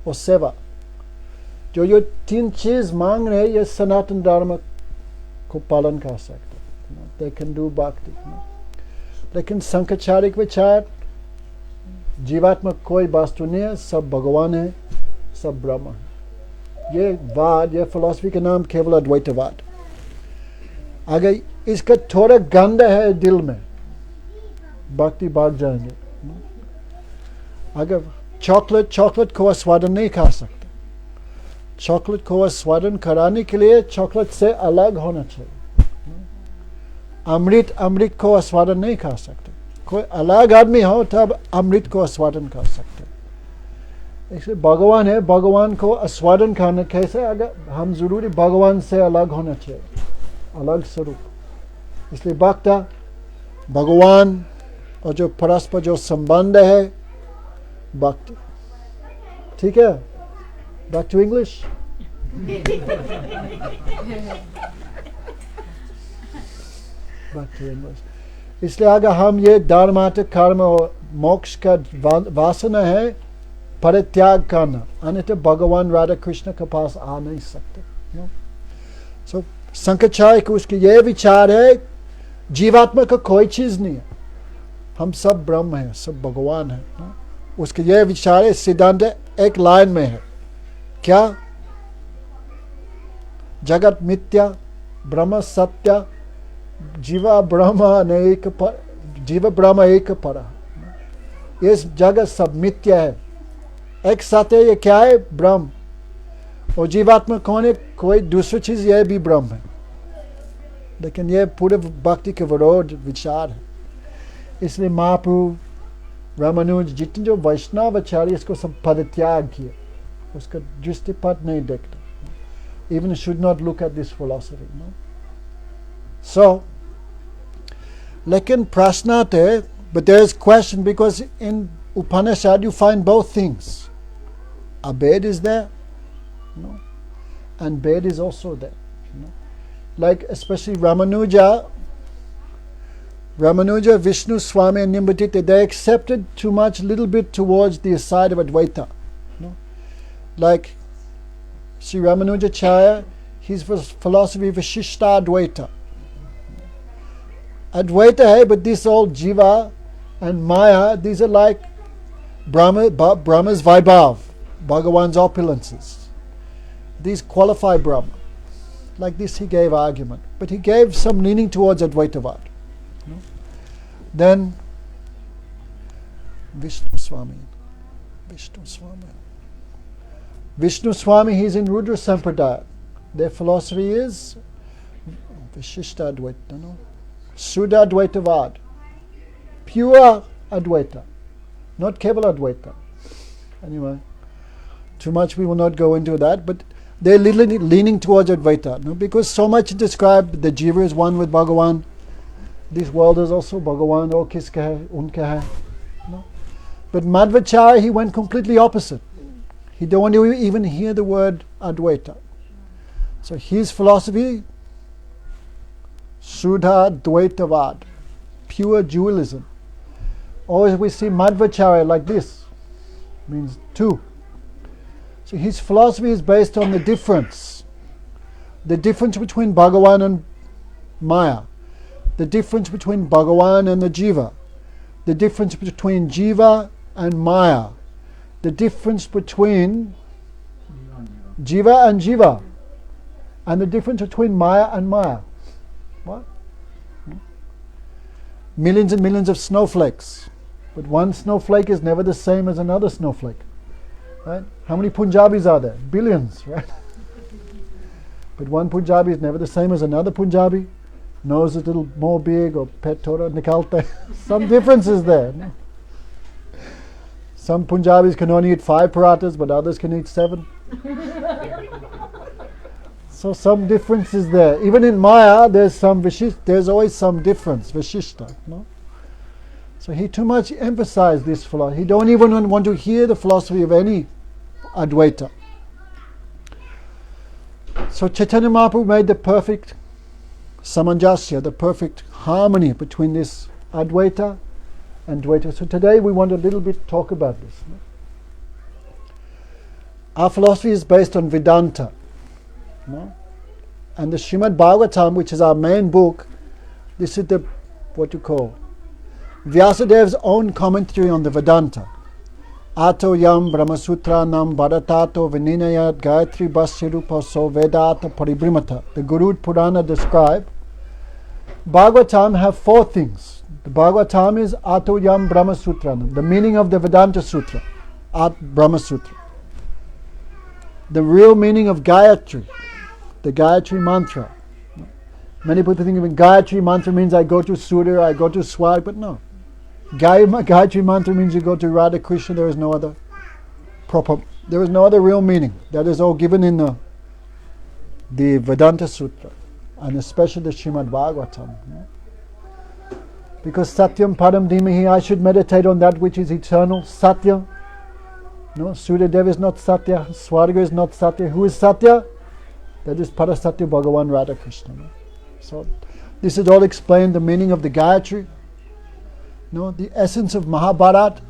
और सेवा। जो ये 3 चीज मांग रहे, ये सनातन धर्म को पालन कर सकते। They can do bhakti. लेकिन संकचारिक विचार, जीवात्मा कोई वस्तु नहीं है, सब भगवान है, सब ब्रह्म है। ये वाद, ये फिलॉसफी का नाम केवल अद्वैतवाद। अगर इसका थोड़ा गंध है दिल में, भक्ति भाग जाएंगे। अगर चॉकलेट को आस्वादन नहीं कर सकते। चॉकलेट को आस्वादन कराने के लिए चॉकलेट से अलग होना चाहिए। अमृत को आस्वादन नहीं कर सकते। कोई अलग आदमी हो तब अमृत को आस्वादन कर सकते। इसलिए भगवान है, भगवान को आस्वादन करना कैसे? अगर हम जरूरी भगवान से अलग होना चाहिए, अलग स्वरूप। इसलिए भक्त भगवान और जो परस्पर जो संबंध है, भक्ति। ठीक है, बैक टू इंग्लिश। इसलिए अगर हम ये धर्म, अर्थ, कर्म और मोक्ष का वासना है, परित्याग करना, अन्यथा भगवान राधा कृष्ण के पास आ नहीं सकते। सो शंकराचार्य को उसके ये विचार है, जीवात्मा का कोई चीज नहीं है, हम सब ब्रह्म हैं, सब भगवान है। उसके ये विचार है, सिद्धांत एक लाइन में है, क्या? जगत मिथ्या, ब्रह्म सत्य, जीव ब्रह्म एक पर। इस जगत सब मिथ्या है, एक सत्य ये क्या है? ब्रह्म। और जीवात्मा कौन है? कोई दूसरी चीज, यह भी ब्रह्म है। लेकिन यह पूरे भक्ति के विरोध विचार है। इसलिए महाप्रभु, रामानुज, जितने जो वैष्णव आचार्य इसको सब परित्याग किए, उसका दृष्टिपथ नहीं देखते। Even should not look at this philosophy. No? So, लेकिन प्रश्न आते, but there is question because in Upanishad you find both things. Abed is there, no? And Bed is also there. No? Like especially Ramanuja, Vishnu, Swami and Nimbatita, they accepted too much, little bit towards the side of Advaita. No? Like Sri Ramanujacharya, his philosophy Vishishta Advaita. Advaita hai, but this all Jiva and Maya, these are like Brahma's Vaibhav. Bhagavan's opulences. These qualify Brahma. Like this he gave argument. But he gave some leaning towards Advaitavad. Then Vishnu Swami. Vishnu Swami, he's in Rudra Sampradaya. Their philosophy is Vishishta Advaita, no? Suddha Advaitavad. Pure Advaita. Not Kevala Advaita. Anyway, too much we will not go into that, but they're leaning towards Advaita, no? Because so much described, the jiva is one with Bhagavan. This world is also Bhagavan, oh kiske hai, unke hai. No? But Madhvacharya, he went completely opposite. He don't want to even hear the word Advaita. So his philosophy, Suddha Dvaitavad, pure dualism. Always we see Madhvacharya like this, means two. So his philosophy is based on the difference between Bhagavan and Maya, the difference between Bhagavan and the Jiva, the difference between Jiva and Maya, the difference between Jiva and Jiva, and the difference between Maya and Maya. What? Millions and millions of snowflakes, but one snowflake is never the same as another snowflake. Right? How many Punjabis are there? Billions, right? But one Punjabi is never the same as another Punjabi. Nose is a little more big, or pet thora nikalte. Some differences there. No? Some Punjabis can only eat 5 parathas, but others can eat 7. So some differences there. Even in Maya, there's always some difference, Vishishta. No? So he too much emphasized this philosophy. He don't even want to hear the philosophy of any Advaita. So Chaitanya Mahaprabhu made the perfect samanjasya, the perfect harmony between this Advaita and Dvaita. So today we want a little bit talk about this. No? Our philosophy is based on Vedanta. No? And the Srimad Bhagavatam, which is our main book, this is the, what you call, Vyasadev's own commentary on the Vedanta. Ato yam brahmasutra nam bharatato vininayat gayatri basyarupa so vedata paribrimata. The Guru Purana describe Bhagavatam have 4 things. The Bhagavatam is Ato yam brahmasutra, the meaning of the Vedanta Sutra, At Brahma Sutra. The real meaning of Gayatri, the Gayatri mantra. Many people think of Gayatri mantra means I go to Surya, I go to Swag, but no. Gayatri mantra means you go to Radha Krishna. There is no other real meaning. That is all given in the Vedanta Sutra, and especially the Srimad Bhagavatam. No? Because Satyam Padam Dhimahi, I should meditate on that which is eternal. Satya. No, Surya Dev is not Satya. Swarga is not Satya. Who is Satya? That is Parasatya Bhagavan Radha Krishna. No? So this is all explained, the meaning of the Gayatri. No, the essence of Mahabharat,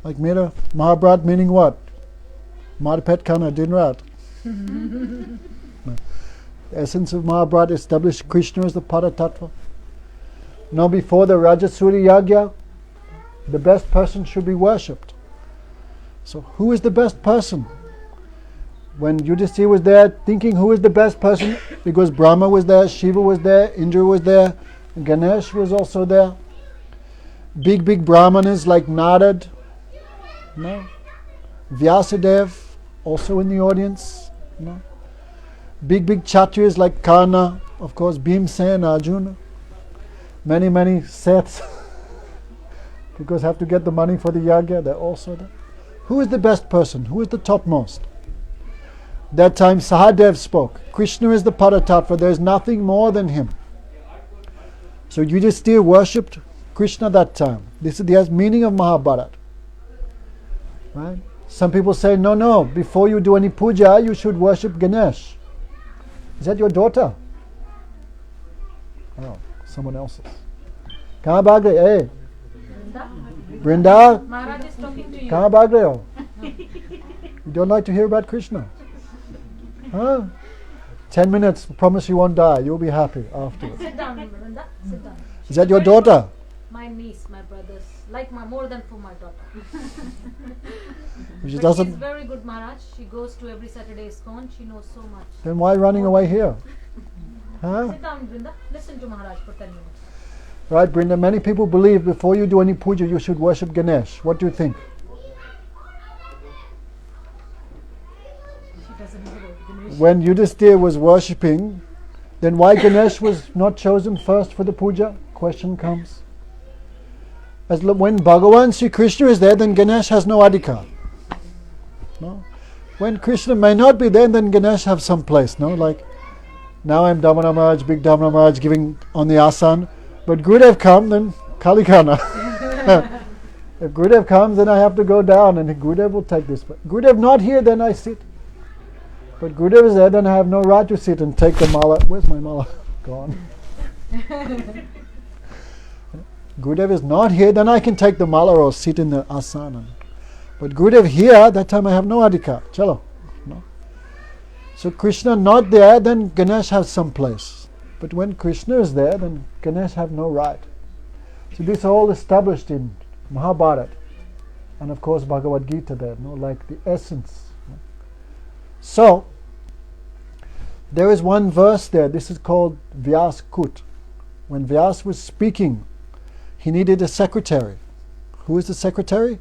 like Mera Mahabharat meaning what? Marpet Kana Dinrat. The essence of Mahabharat established Krishna as the Paratattva. Now before the Rajasuri Yagya, the best person should be worshipped. So who is the best person? When Yudhisthira was there thinking who is the best person, because Brahma was there, Shiva was there, Indra was there, Ganesh was also there. Big brahmanas like Narad, no? Vyasadev also in the audience, no? Big kshatriyas like Karna, of course, Bhimsen, Arjuna, many Seths, because have to get the money for the yagya, they're also there. Who is the best person? Who is the topmost? That time Sahadev spoke. Krishna is the Paratattva, there is nothing more than him. So Yudhisthira worshipped Krishna that time. This is the meaning of Mahabharata. Right? Some people say, no, before you do any puja, you should worship Ganesh. Is that your daughter? Oh, someone else's. Kahan bhag rahe? Hey. Brinda? Maharaj is talking to you. Kahan bhag rahe ho? You don't like to hear about Krishna? Huh? 10 minutes, promise you won't die. You'll be happy afterwards. Sit down, Brinda. Sit down. Is that your daughter? My niece, my brothers, like more than for my daughter. She But doesn't. she's very good, Maharaj. She goes to every Saturday ISKCON. She knows so much. Then why running away here? Huh? Sit down, Brinda. Listen to Maharaj for 10 minutes. Right, Brinda, many people believe before you do any puja, you should worship Ganesh. What do you think? She doesn't know about Ganesh. When Yudhisthira was worshipping, then why Ganesh was not chosen first for the puja? Question comes. When Bhagavan Sri Krishna is there, then Ganesh has no adhikar. No? When Krishna may not be there, then Ganesh have some place. No, like now I'm Damana Maharaj, big Damana Maharaj giving on the asan, but Gurudev come, then Kalikana. If Gurudev comes, then I have to go down, and Gurudev will take this. But Gurudev not here, then I sit. But Gurudev is there, then I have no right to sit and take the mala. Where's my mala? Gone. Gurudev is not here, then I can take the mala or sit in the asana. But Gurudev here, that time I have no adhikar. Chalo. No. So Krishna not there, then Ganesh has some place. But when Krishna is there, then Ganesh have no right. So this is all established in Mahabharata. And of course Bhagavad Gita there, no, like the essence. So, there is one verse there, this is called Vyas Kut. When Vyas was speaking, he needed a secretary. Who is the secretary?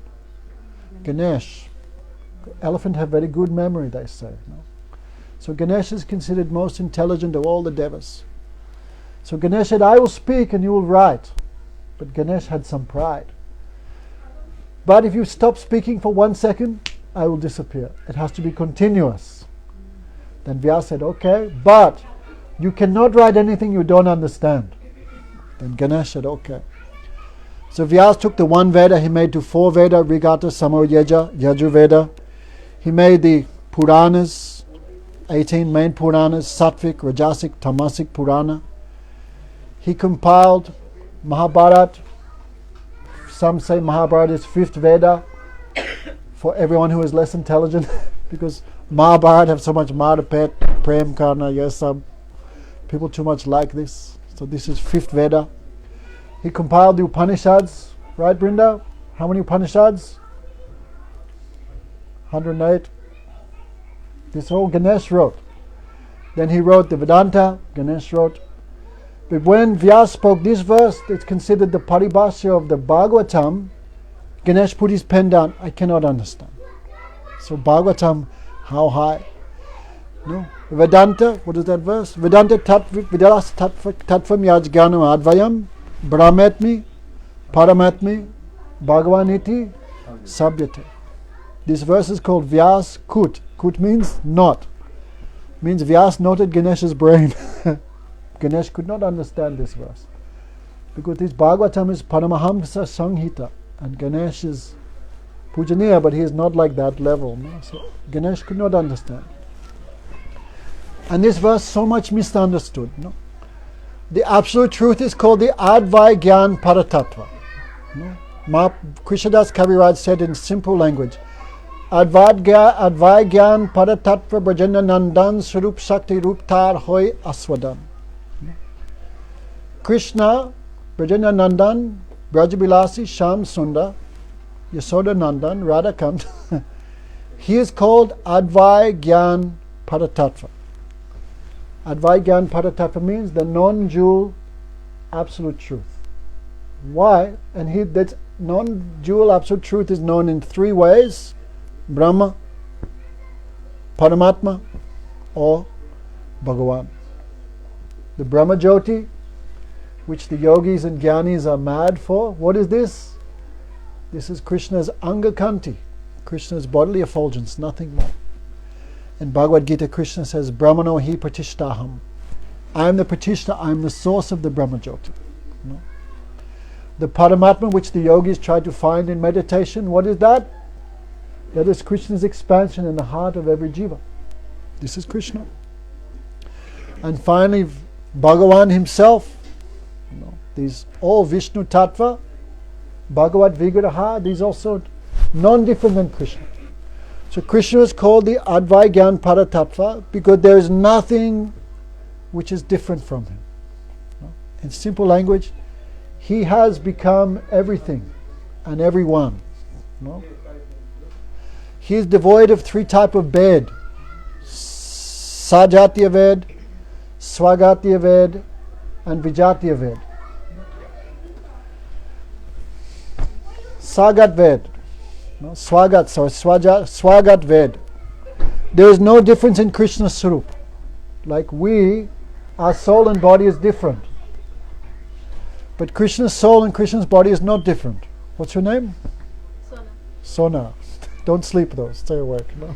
Ganesh. Elephant have very good memory, they say. No? So Ganesh is considered most intelligent of all the devas. So Ganesh said, I will speak and you will write. But Ganesh had some pride. But if you stop speaking for 1 second, I will disappear. It has to be continuous. Then Vyas said, okay, but you cannot write anything you don't understand. Then Ganesh said, okay. So Vyas took the one Veda, he made to 4 Veda, Rigata, Samoyeja, Yajurveda. He made the Puranas, 18 main Puranas, Sattvic, Rajasic, Tamasic Purana. He compiled Mahabharata. Some say Mahabharata is 5th Veda for everyone who is less intelligent because Mahabharata have so much Madhapet, Prem Karna, Yesam. People too much like this. So this is 5th Veda. He compiled the Upanishads, right Brinda? How many Upanishads? 108. This whole Ganesh wrote. Then he wrote the Vedanta, Ganesh wrote. But when Vyas spoke this verse, it's considered the Paribhashya of the Bhagavatam. Ganesh put his pen down. I cannot understand. So Bhagavatam, how high? No? Vedanta, what is that verse? Vedanta tattva, Vidas tattvam yajganam advayam, brahmatmi, paramatmi, bhagavaniti, sabhyate. This verse is called Vyas Kut. Kut means not. Means Vyas noted Ganesh's brain. Ganesh could not understand this verse. Because this Bhagavatam is Paramahamsa Sanghita. And Ganesh is Pujaniya, but he is not like that level. No? So Ganesh could not understand. And this verse so much misunderstood. No? The absolute truth is called the Advai Gyan Paratattva. No? Krishnadas Kaviraj said in simple language, Advai Gyan Paratattva Brajana Nandan Sarup Shakti Rup Tar Hoy Aswadan. Krishna, Brajana Nandan, Brajabilasi, Sham Sundar, Yasoda Nandan, Radhakant, he is called Advai Gyan Paratattva. Advai Gyan Paratattva means the non-dual absolute truth. Why? And that non-dual absolute truth is known in 3 ways: Brahma, Paramatma, or Bhagavan. The Brahma Jyoti, which the yogis and jnanis are mad for. What is this? This is Krishna's Angakanti, Krishna's bodily effulgence, nothing more. In Bhagavad Gita, Krishna says, Brahmano hi pratishtaham. I am the Pratishta, I am the source of the Brahma Jyoti. No? The Paramatma, which the yogis try to find in meditation, what is that? That is Krishna's expansion in the heart of every jiva. This is Krishna. And finally, Bhagavan himself. These all Vishnu Tattva, Bhagavad Vigraha, these also non-different than Krishna. So Krishna is called the Advai Gyan Paratattva because there is nothing which is different from him. In simple language, he has become everything and everyone. He is devoid of 3 types of Ved. Sajatiya Ved, Swagatiya Ved, and Vijatiya Ved. Sagat Ved. No, Swagat Ved. There is no difference in Krishna's Sarup. Like we, our soul and body is different. But Krishna's soul and Krishna's body is not different. What's your name? Sona. Sona. Don't sleep though, stay awake. No?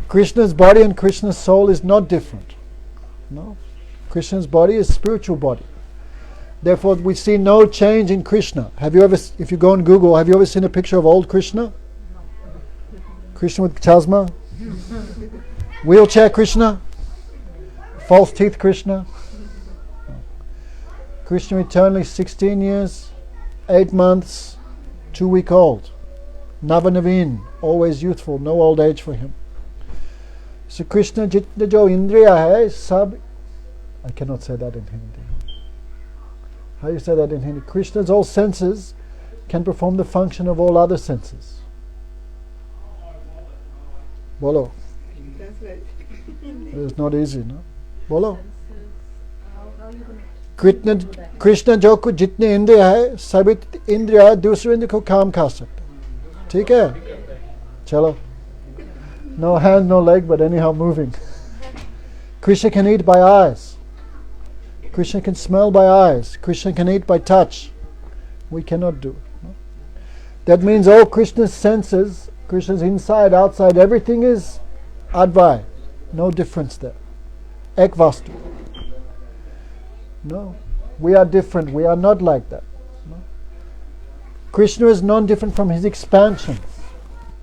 Krishna's body and Krishna's soul is not different. No? Krishna's body is spiritual body. Therefore we see no change in Krishna. Have you ever, if you go on Google, have you ever seen a picture of old Krishna? Krishna with chasma? Wheelchair Krishna? False teeth Krishna? Krishna eternally 16 years, 8 months, 2 weeks old. Navanavin, always youthful, no old age for him. So Krishna jitne jo indriya hai, sab... I cannot say that in Hindi. How do you say that in Hindi? Krishna's all senses can perform the function of all other senses. Bolo. That's right. It's not easy, no? Bolo. Krishna जो कुछ जितने इंद्रिय है सभी इंद्रिय दूसरे इंद्रिय को काम खा सकते. ठीक है? चलो. No hand, no leg, but anyhow moving. Krishna can eat by eyes. Krishna can smell by eyes. Krishna can eat by touch. We cannot do. No? That means all Krishna's senses, Krishna's inside, outside, everything is Advai. No difference there. Ek vastu. No, we are different. We are not like that. No? Krishna is non-different from his expansion.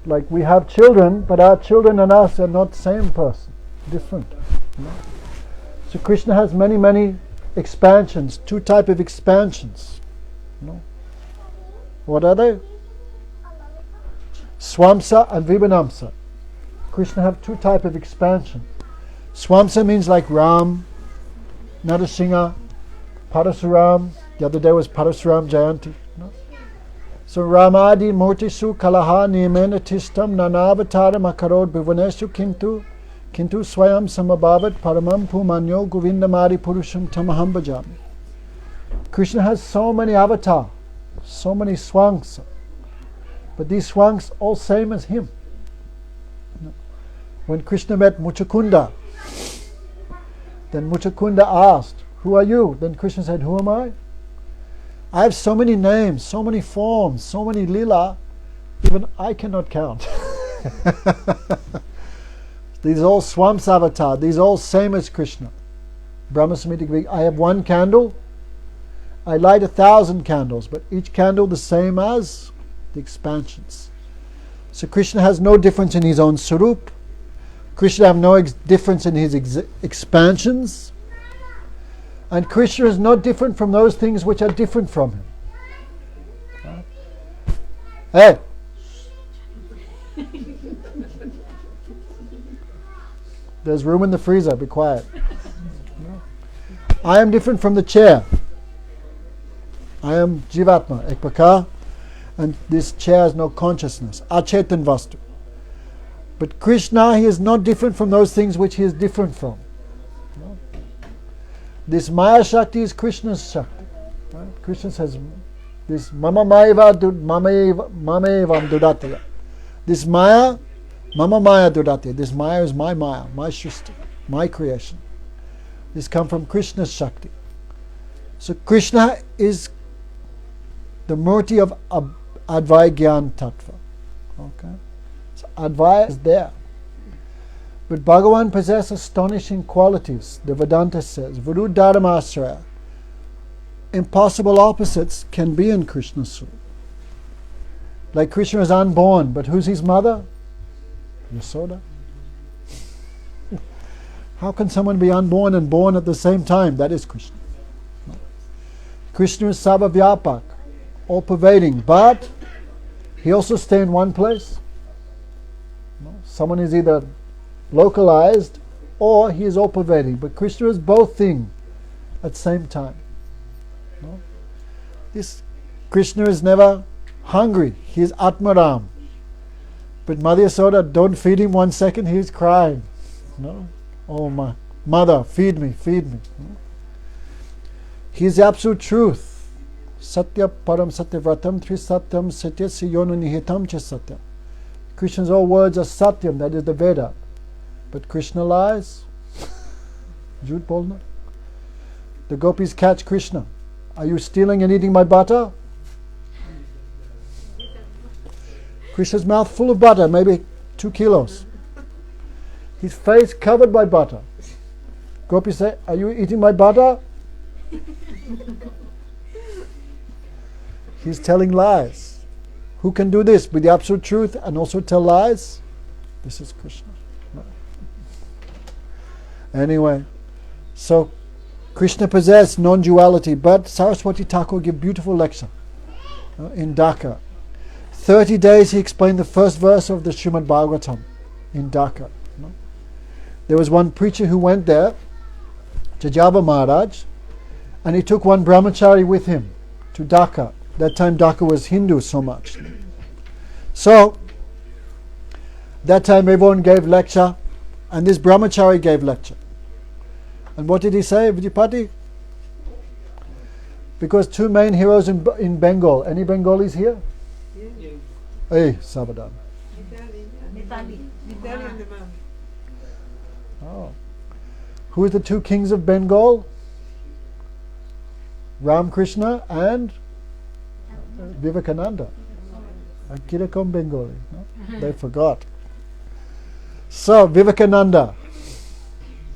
Like we have children, but our children and us are not the same person. Different. No? So Krishna has many, many expansions. 2 types of expansions. No? What are they? Swamsa and Vibhanamsa. Krishna have 2 types of expansion. Swamsa means like Ram, Narasingha, Parasuram. The other day was Parasuram Jayanti. No? So Ramadi Murtisu Kalaha Niyamena Tistam Nanavataram Akarod Bhuvaneshu Kintu Swayam Samabhavat Paramam Pumanyo Govindamari Purusham Tamaham Bhajami. Krishna has so many avatars, so many swangs. But these swangs all same as him. No? When Krishna met Muchakunda, then Muchakunda asked, "Who are you?" Then Krishna said, "Who am I? I have so many names, so many forms, so many lila, even I cannot count." These all swamps avatar, these all same as Krishna. Brahma Samhita, I have 1 candle, I light 1,000 candles, but each candle the same as the expansions. So Krishna has no difference in his own sarup. Krishna have no difference in his expansions. And Krishna is not different from those things which are different from him. Hey! There's room in the freezer, be quiet. I am different from the chair. I am Jivatma, Ekpaka, and this chair has no consciousness. Achetan Vastu. But Krishna, he is not different from those things which he is different from. No? This Maya Shakti is Krishna's Shakti. Right? Krishna says, this Mama Maiva Mamevam Dudatya. This Maya, Mama Maya Dudatya. This Maya is my Maya, my Shristi, my creation. This comes from Krishna's Shakti. So Krishna is the Murti of Advaita Gyan Tattva. Okay? So Advaita is there. But Bhagavan possesses astonishing qualities. The Vedanta says, Virudharamasraya. Impossible opposites can be in Krishna's soul. Like Krishna is unborn, but who's his mother? Yasoda. How can someone be unborn and born at the same time? That is Krishna. No. Krishna is Sarvavyapak, all pervading, but he also stays in one place. No. Someone is either localized or he is all pervading, but Krishna is both things at the same time. No. This Krishna is never hungry. He is Atmaram. But Mother Yasoda, don't feed him 1 second, he's crying. No? Oh my mother, feed me, feed me. No? He's the absolute truth. Satya param satyavratam trisatyam satyasya yonu nihitam cha satyam. Krishna's all words are satyam, that is the Veda. But Krishna lies. Jhut bolna. The gopis catch Krishna. Are you stealing and eating my butter? Krishna's mouth full of butter, maybe 2 kilos. His face covered by butter. Gopis say, are you eating my butter? He's telling lies. Who can do this with the absolute truth and also tell lies? This is Krishna. Anyway, so Krishna possessed non-duality, but Saraswati Thakur gave beautiful lecture in Dhaka. 30 days he explained the first verse of the Srimad Bhagavatam in Dhaka. There was one preacher who went there, Jajaba Maharaj, and he took one brahmachari with him to Dhaka. That time Dhaka was Hindu so much. So, that time everyone gave lecture, and this brahmachari gave lecture. And what did he say, Vijayapati? Because 2 main heroes in Bengal. Any Bengalis here? Hey, Sabadan. Italian the man. Oh. Who are the 2 kings of Bengal? Ram Krishna and Vivekananda. Akirakom Bengali. No? They forgot. So, Vivekananda.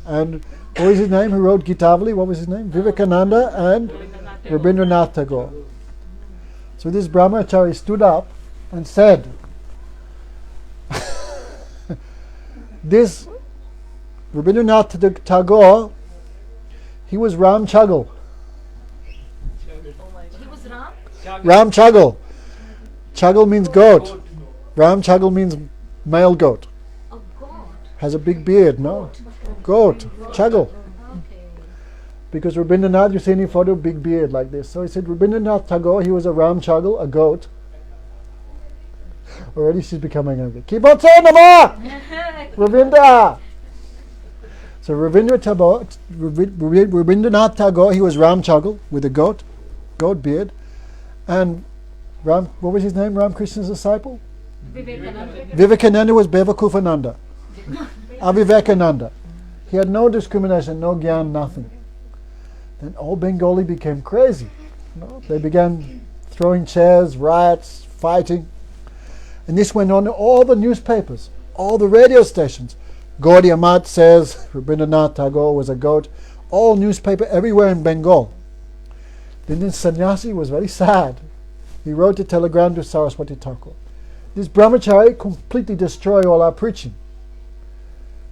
And what was his name who wrote Gitavali? What was his name? Vivekananda and Rabindranath Tagore. So this brahmachari stood up and said, this Rabindranath Tagore, he was Ram Chagal. He was Ram? Ram Chagal. Chagal means goat. Ram Chagal means male goat. Oh, God. Has a big beard, no? Goat. Chagal. Okay. Because Rabindranath, you see any photo, big beard like this. So he said Rabindranath Tagore, he was a Ram Chagal, a goat. Already she's becoming angry. Keep on saying Nama! Ravindra! So Rabindranath Tagore, he was Ram Chagal with a goat beard. And Ram, what was his name? Ram Krishna's disciple? Vivekananda was Bevakufananda. Avivekananda. He had no discrimination, no gyan, nothing. Then all Bengali became crazy. They began throwing chairs, riots, fighting. And this went on in all the newspapers, all the radio stations. Gaudiya Mat says Rabindranath Tagore was a goat. All newspaper everywhere in Bengal. Then this sannyasi was very sad. He wrote a telegram to Saraswati Thakur. This brahmachari completely destroyed all our preaching.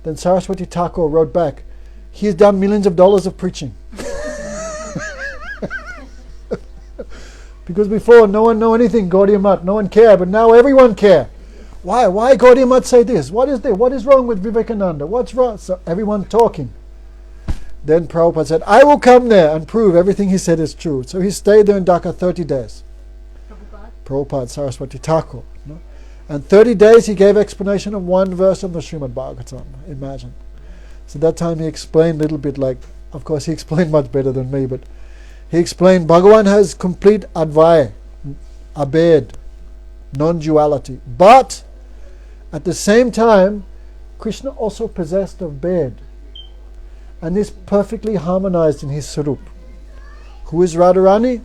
Then Saraswati Thakur wrote back, he's done millions of dollars of preaching. Because before no one knew anything, Gaudiya Mat, no one cared, but now everyone cares. Why Gaudiya Mat say this? What is there? What is wrong with Vivekananda? What's wrong? So everyone talking. Then Prabhupada said, I will come there and prove everything he said is true. So he stayed there in Dhaka 30 days. Prabhupada, Saraswati Thakur. No? And 30 days he gave explanation of 1 verse of the Srimad Bhagavatam. Imagine. So that time he explained a little bit like, of course he explained much better than me, but he explained Bhagavan has complete Advaita, Abed, non-duality. But at the same time, Krishna also possessed of Bed. And is perfectly harmonized in his Sarup. Who is Radharani?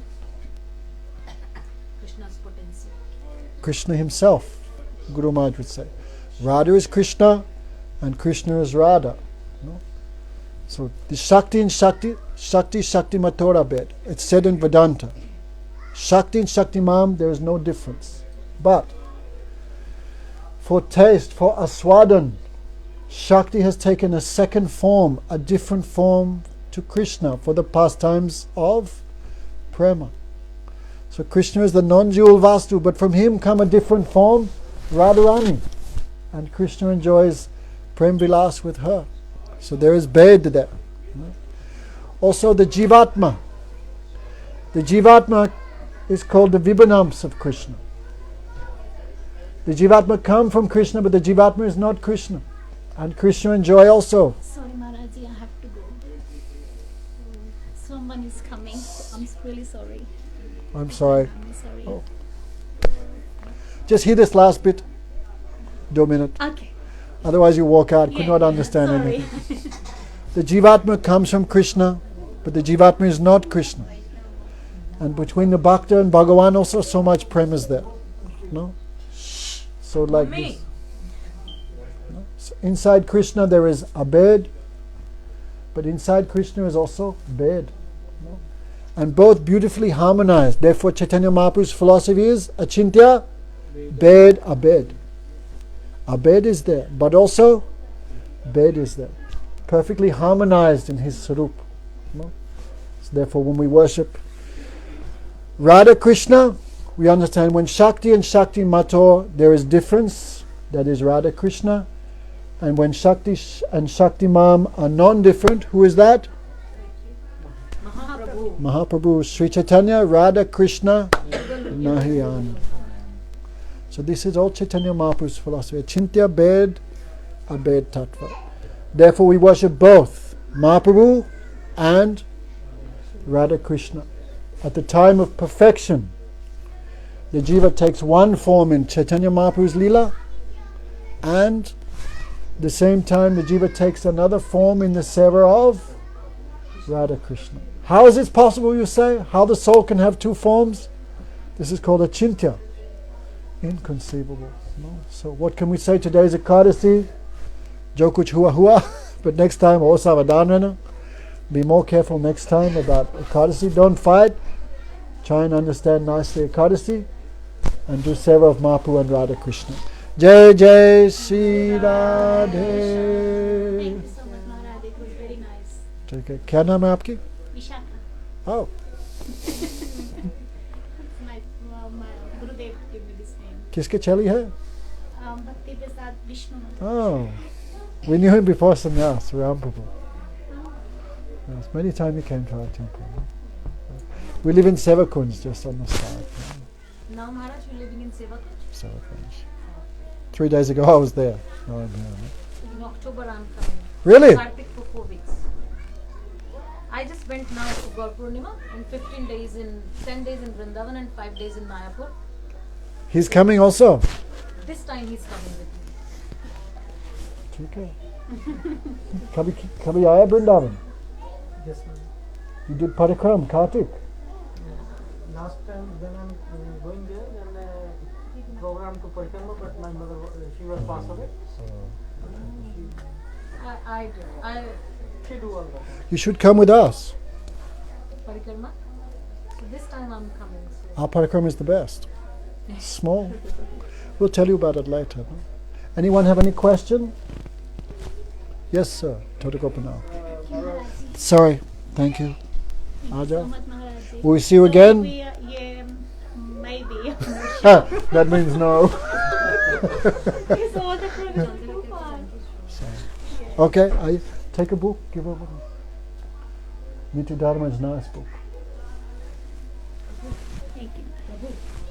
Krishna's potency. Krishna himself, Guru Maharaj would say. Radha is Krishna and Krishna is Radha. No? So the Shakti and Shakti Matora Bed. It's said in Vedanta. Shakti and Shakti Mam, there is no difference. But for taste, for aswadan, Shakti has taken a second form, a different form to Krishna for the pastimes of prema. So Krishna is the non-dual Vastu, but from him come a different form, Radharani. And Krishna enjoys Prem Vilas with her. So there is Bed there. Also the Jivatma. The Jivatma is called the Vibhanams of Krishna. The Jivatma come from Krishna, but the Jivatma is not Krishna. And Krishna and joy also. Sorry, Maharaji, I have to go. Someone is coming. I'm really sorry. I'm sorry. I'm sorry. Oh. Just hear this last bit. 2 minutes. Okay. Otherwise you walk out, could Yeah, not yeah, understand sorry. anything. The Jivatma comes from Krishna, but the Jivatma is not Krishna. And between the Bhakta and Bhagavan also so much prem is there. No? So like this. No? So inside Krishna there is Abed, but inside Krishna is also Bed. No? And both beautifully harmonized. Therefore Chaitanya Mahaprabhu's philosophy is Achintya, Bed, Abed. Abed is there, but also Bed is there. Perfectly harmonized in his Sarup. No? So therefore when we worship Radha Krishna, we understand when Shakti and Shakti Mator, there is difference, that is Radha Krishna. And when Shakti and Shakti Mam are non-different, who is that? Mahaprabhu. Mahaprabhu, Sri Chaitanya, Radha Krishna, Nahiyan. So this is all Chaitanya Mahaprabhu's philosophy. Chintya Bed, Abed Tattva. Therefore we worship both Mahaprabhu and Radha Krishna. At the time of perfection, the jiva takes one form in Chaitanya Mahaprabhu's Leela, and the same time the jiva takes another form in the seva of Radha Krishna. How is this possible, you say? How the soul can have two forms? This is called achintya. Inconceivable. No? So what can we say? Today is Ekadashi. Jo kuch hua hua. But next time, o savadhan rehna. Be more careful next time about Ekadashi. Don't fight. Try and understand nicely Ekadashi. And do seva of Mahaprabhu and Radha Krishna. Jai Jai Shri Radhe. Thank you so much, Maharaj. It was very nice. ठीक है. क्या नाम है आपकी? Vishakha. Oh. My Gurudev gave me this name. किसके चली है? Bhakti Prasad Vishnu. Oh. We knew him before sannyas, Ram Prabhu. Yes, many times he came to our temple. We live in Sevakunj, just on the side. Now Maharaj, you're living in Sevak. Sevakunj. 3 days ago I was there. No, I'm here. In October I'm coming. Really? Kartik for 4 weeks. I just went now to Gaur Purnima and 10 days in Vrindavan and 5 days in Mayapur. He's coming also. This time he's coming with me. ठीक है. कभी आया Vrindavan? Yes, ma'am. You did parikram, Kartik. Last time when I'm going there, then program to Parikrama, but my mother, she was passed away. She do all that. You should come with us. Parikrama. So this time I'm coming. So. Our parikram is the best. Small. We'll tell you about it later. No? Anyone have any question? Yes, sir. Totagopana. Sorry. Thank you. Thank you Aja. so much, Maharaj. Will we see you again? Yeah, maybe. That means no. It's all the programs too far. Okay, take a book, give over. Nitya Dharma's nice book. Thank you.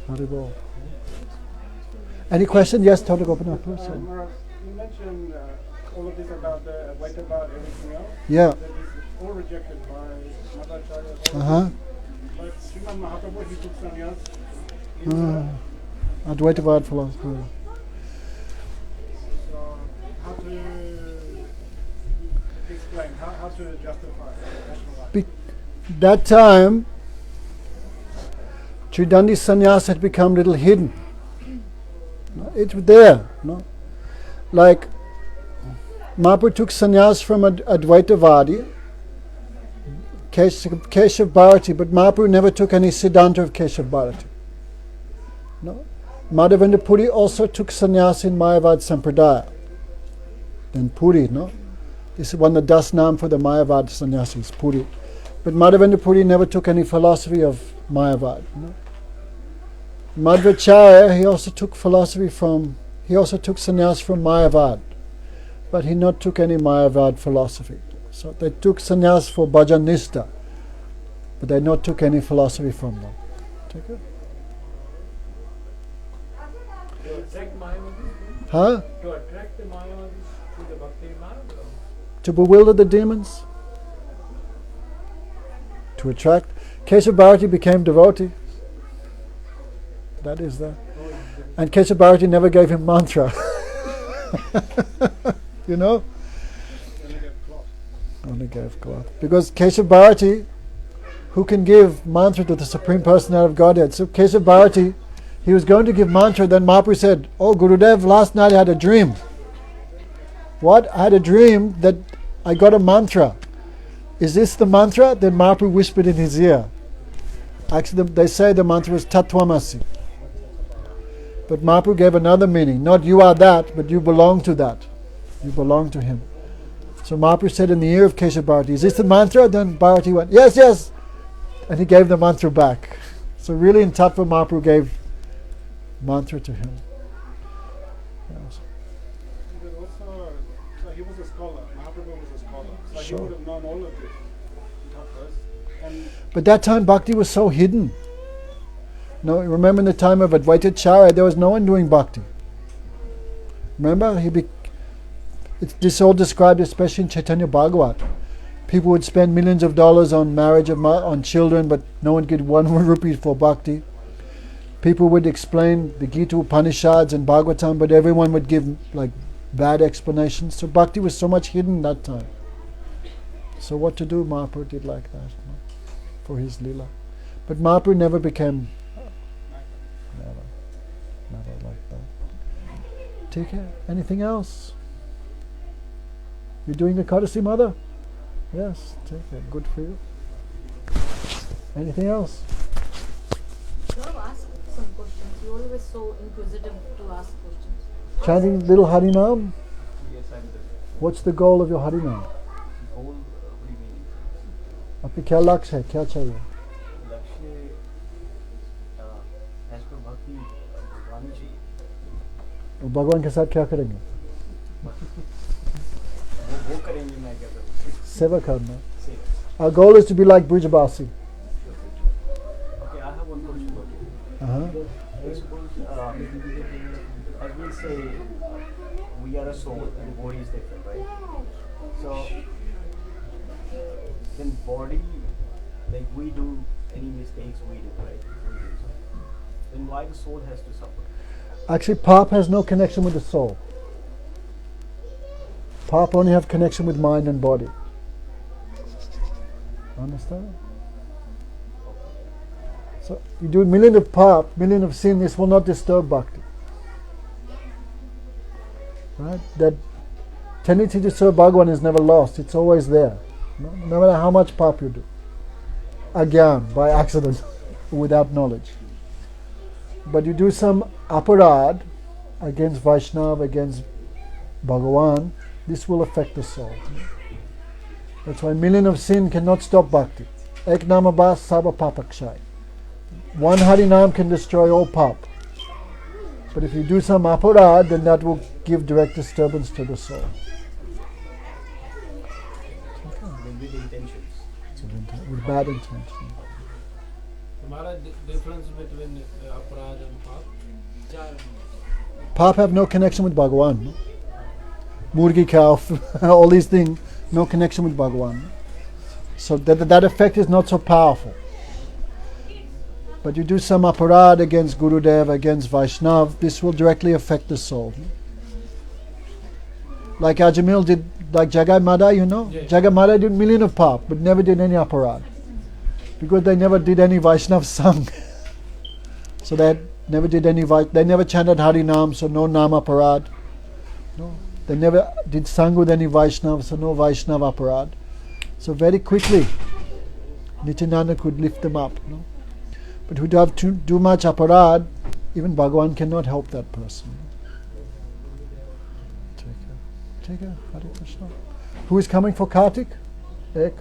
Haribol. Any question? Yes, Totagopana. Maharaj, you mentioned all of this about the Advaita, about everything else. Yeah. That is all rejected by Madhacharya. Uh-huh. But Srimad Mahaprabhu, he took sannyas. Advaita Vada philosophy. So, how to explain, how to justify rationalize? That time, Tridandi sannyas had become a little hidden. It's there. No? Like, Mahaprabhu took sannyas from Advaita Vadi, Keshav Bharati, but Mahaprabhu never took any Siddhanta of Keshav Bharati. No? Madhavendra Puri also took sannyas in Mayavad Sampradaya. Then Puri, no? This is one of the das naam for the Mayavad sannyasis, Puri. But Madhavendra Puri never took any philosophy of Mayavad. No? Madhvacharya, he also took sannyas from Mayavad, but he not took any Mayavad philosophy. So they took sannyas for bhajan nistha, but they not took any philosophy from them. Take it? Take my Huh? To attract the Mayavadis to the Bhakti Marg? To bewilder the demons. To attract. Keshav Bharati became devotee. That is that. And Keshav Bharati never gave him mantra. You know? Only gave cloth. Because Keshav Bharati, who can give mantra to the Supreme Personality of Godhead? So Keshav Bharati, he was going to give mantra, then Mahaprabhu said, "Oh Gurudev, last night I had a dream." What? I had a dream that I got a mantra. Is this the mantra? Then Mahaprabhu whispered in his ear. Actually, they say the mantra was Tattvamasi. But Mahaprabhu gave another meaning. Not you are that, but you belong to that. You belong to him. So Mahaprabhu said in the ear of Keshav Bharati, "Is this the mantra?" Then Bharati went, "Yes, yes." And he gave the mantra back. So really in Tattva, Mahaprabhu gave mantra to him. Yes. Because also, so he was a scholar. Mahaprabhu was a scholar. So Sure. he would have known all of this. And But that time Bhakti was so hidden. No, remember in the time of Advaita Charya, there was no one doing Bhakti. Remember? This all described especially in Chaitanya Bhagavat. People would spend millions of dollars on marriage, on children, but no one could 1 rupee for Bhakti. People would explain the Gita Upanishads and Bhagavatam, but everyone would give like bad explanations. So Bhakti was so much hidden that time. So what to do? Mahaprabhu did like that, for his lila. But Mahaprabhu never became never like that. Take care. Anything else? You're doing the Ekadashi, mother? Yes, take it. Good for you. Anything else? You have asked some questions. You're always so inquisitive to ask questions. Chanting little Harinam? Yes, I'm the What's the goal of your Harinam? whole, what do you mean? आपके क्या लक्ष्य है? क्या चाहिए? लक्ष्य as per bhakti भगवान ही चाहिए। और भगवान के साथ क्या करेंगे? वो करेंगे मैं क्या करूँ? सेवा करना. Same. Our goal is to be like Brijabasi. Okay, I have one question for you. Uh-huh. Suppose, as we say, we are a soul and the body is different, right? So, then body, like we do any mistakes we do, right? Then why the soul has to suffer? Actually, Pap has no connection with the soul. Pap only have connection with mind and body. Understand? So you do a million of Pap, million of sin, this will not disturb Bhakti. Right? That tendency to serve Bhagavan is never lost. It's always there. No matter how much Pap you do. Agyan, by accident, without knowledge. But you do some aparad against Vaishnava, against Bhagavan, this will affect the soul. That's why million of sin cannot stop bhakti. Ek namabas saba papakshay. One Harinam can destroy all pap. But if you do some aparad, then that will give direct disturbance to the soul. With intentions. With bad intentions. Maharaj, difference between aparad and pap? Pap have no connection with Bhagavan. No? Murgi cow, all these things, no connection with Bhagavan. So that effect is not so powerful. But you do some aparad against Gurudev, against Vaishnav, this will directly affect the soul. Like Ajamil did, like Jagai Mada, you know? Yeah. Jagai Mada did million of pap, but never did any aparad. Because they never did any Vaishnav sang. So they never did any, they never chanted Harinam, so no Nama Aparad. No. They never did sang with any Vaishnav, so no Vaishnav Aparad. So very quickly, Nityananda could lift them up. No? But who have to do much Aparad, even Bhagavan cannot help that person. Take care. Hare Krishna. Who is coming for Kartik? Ek.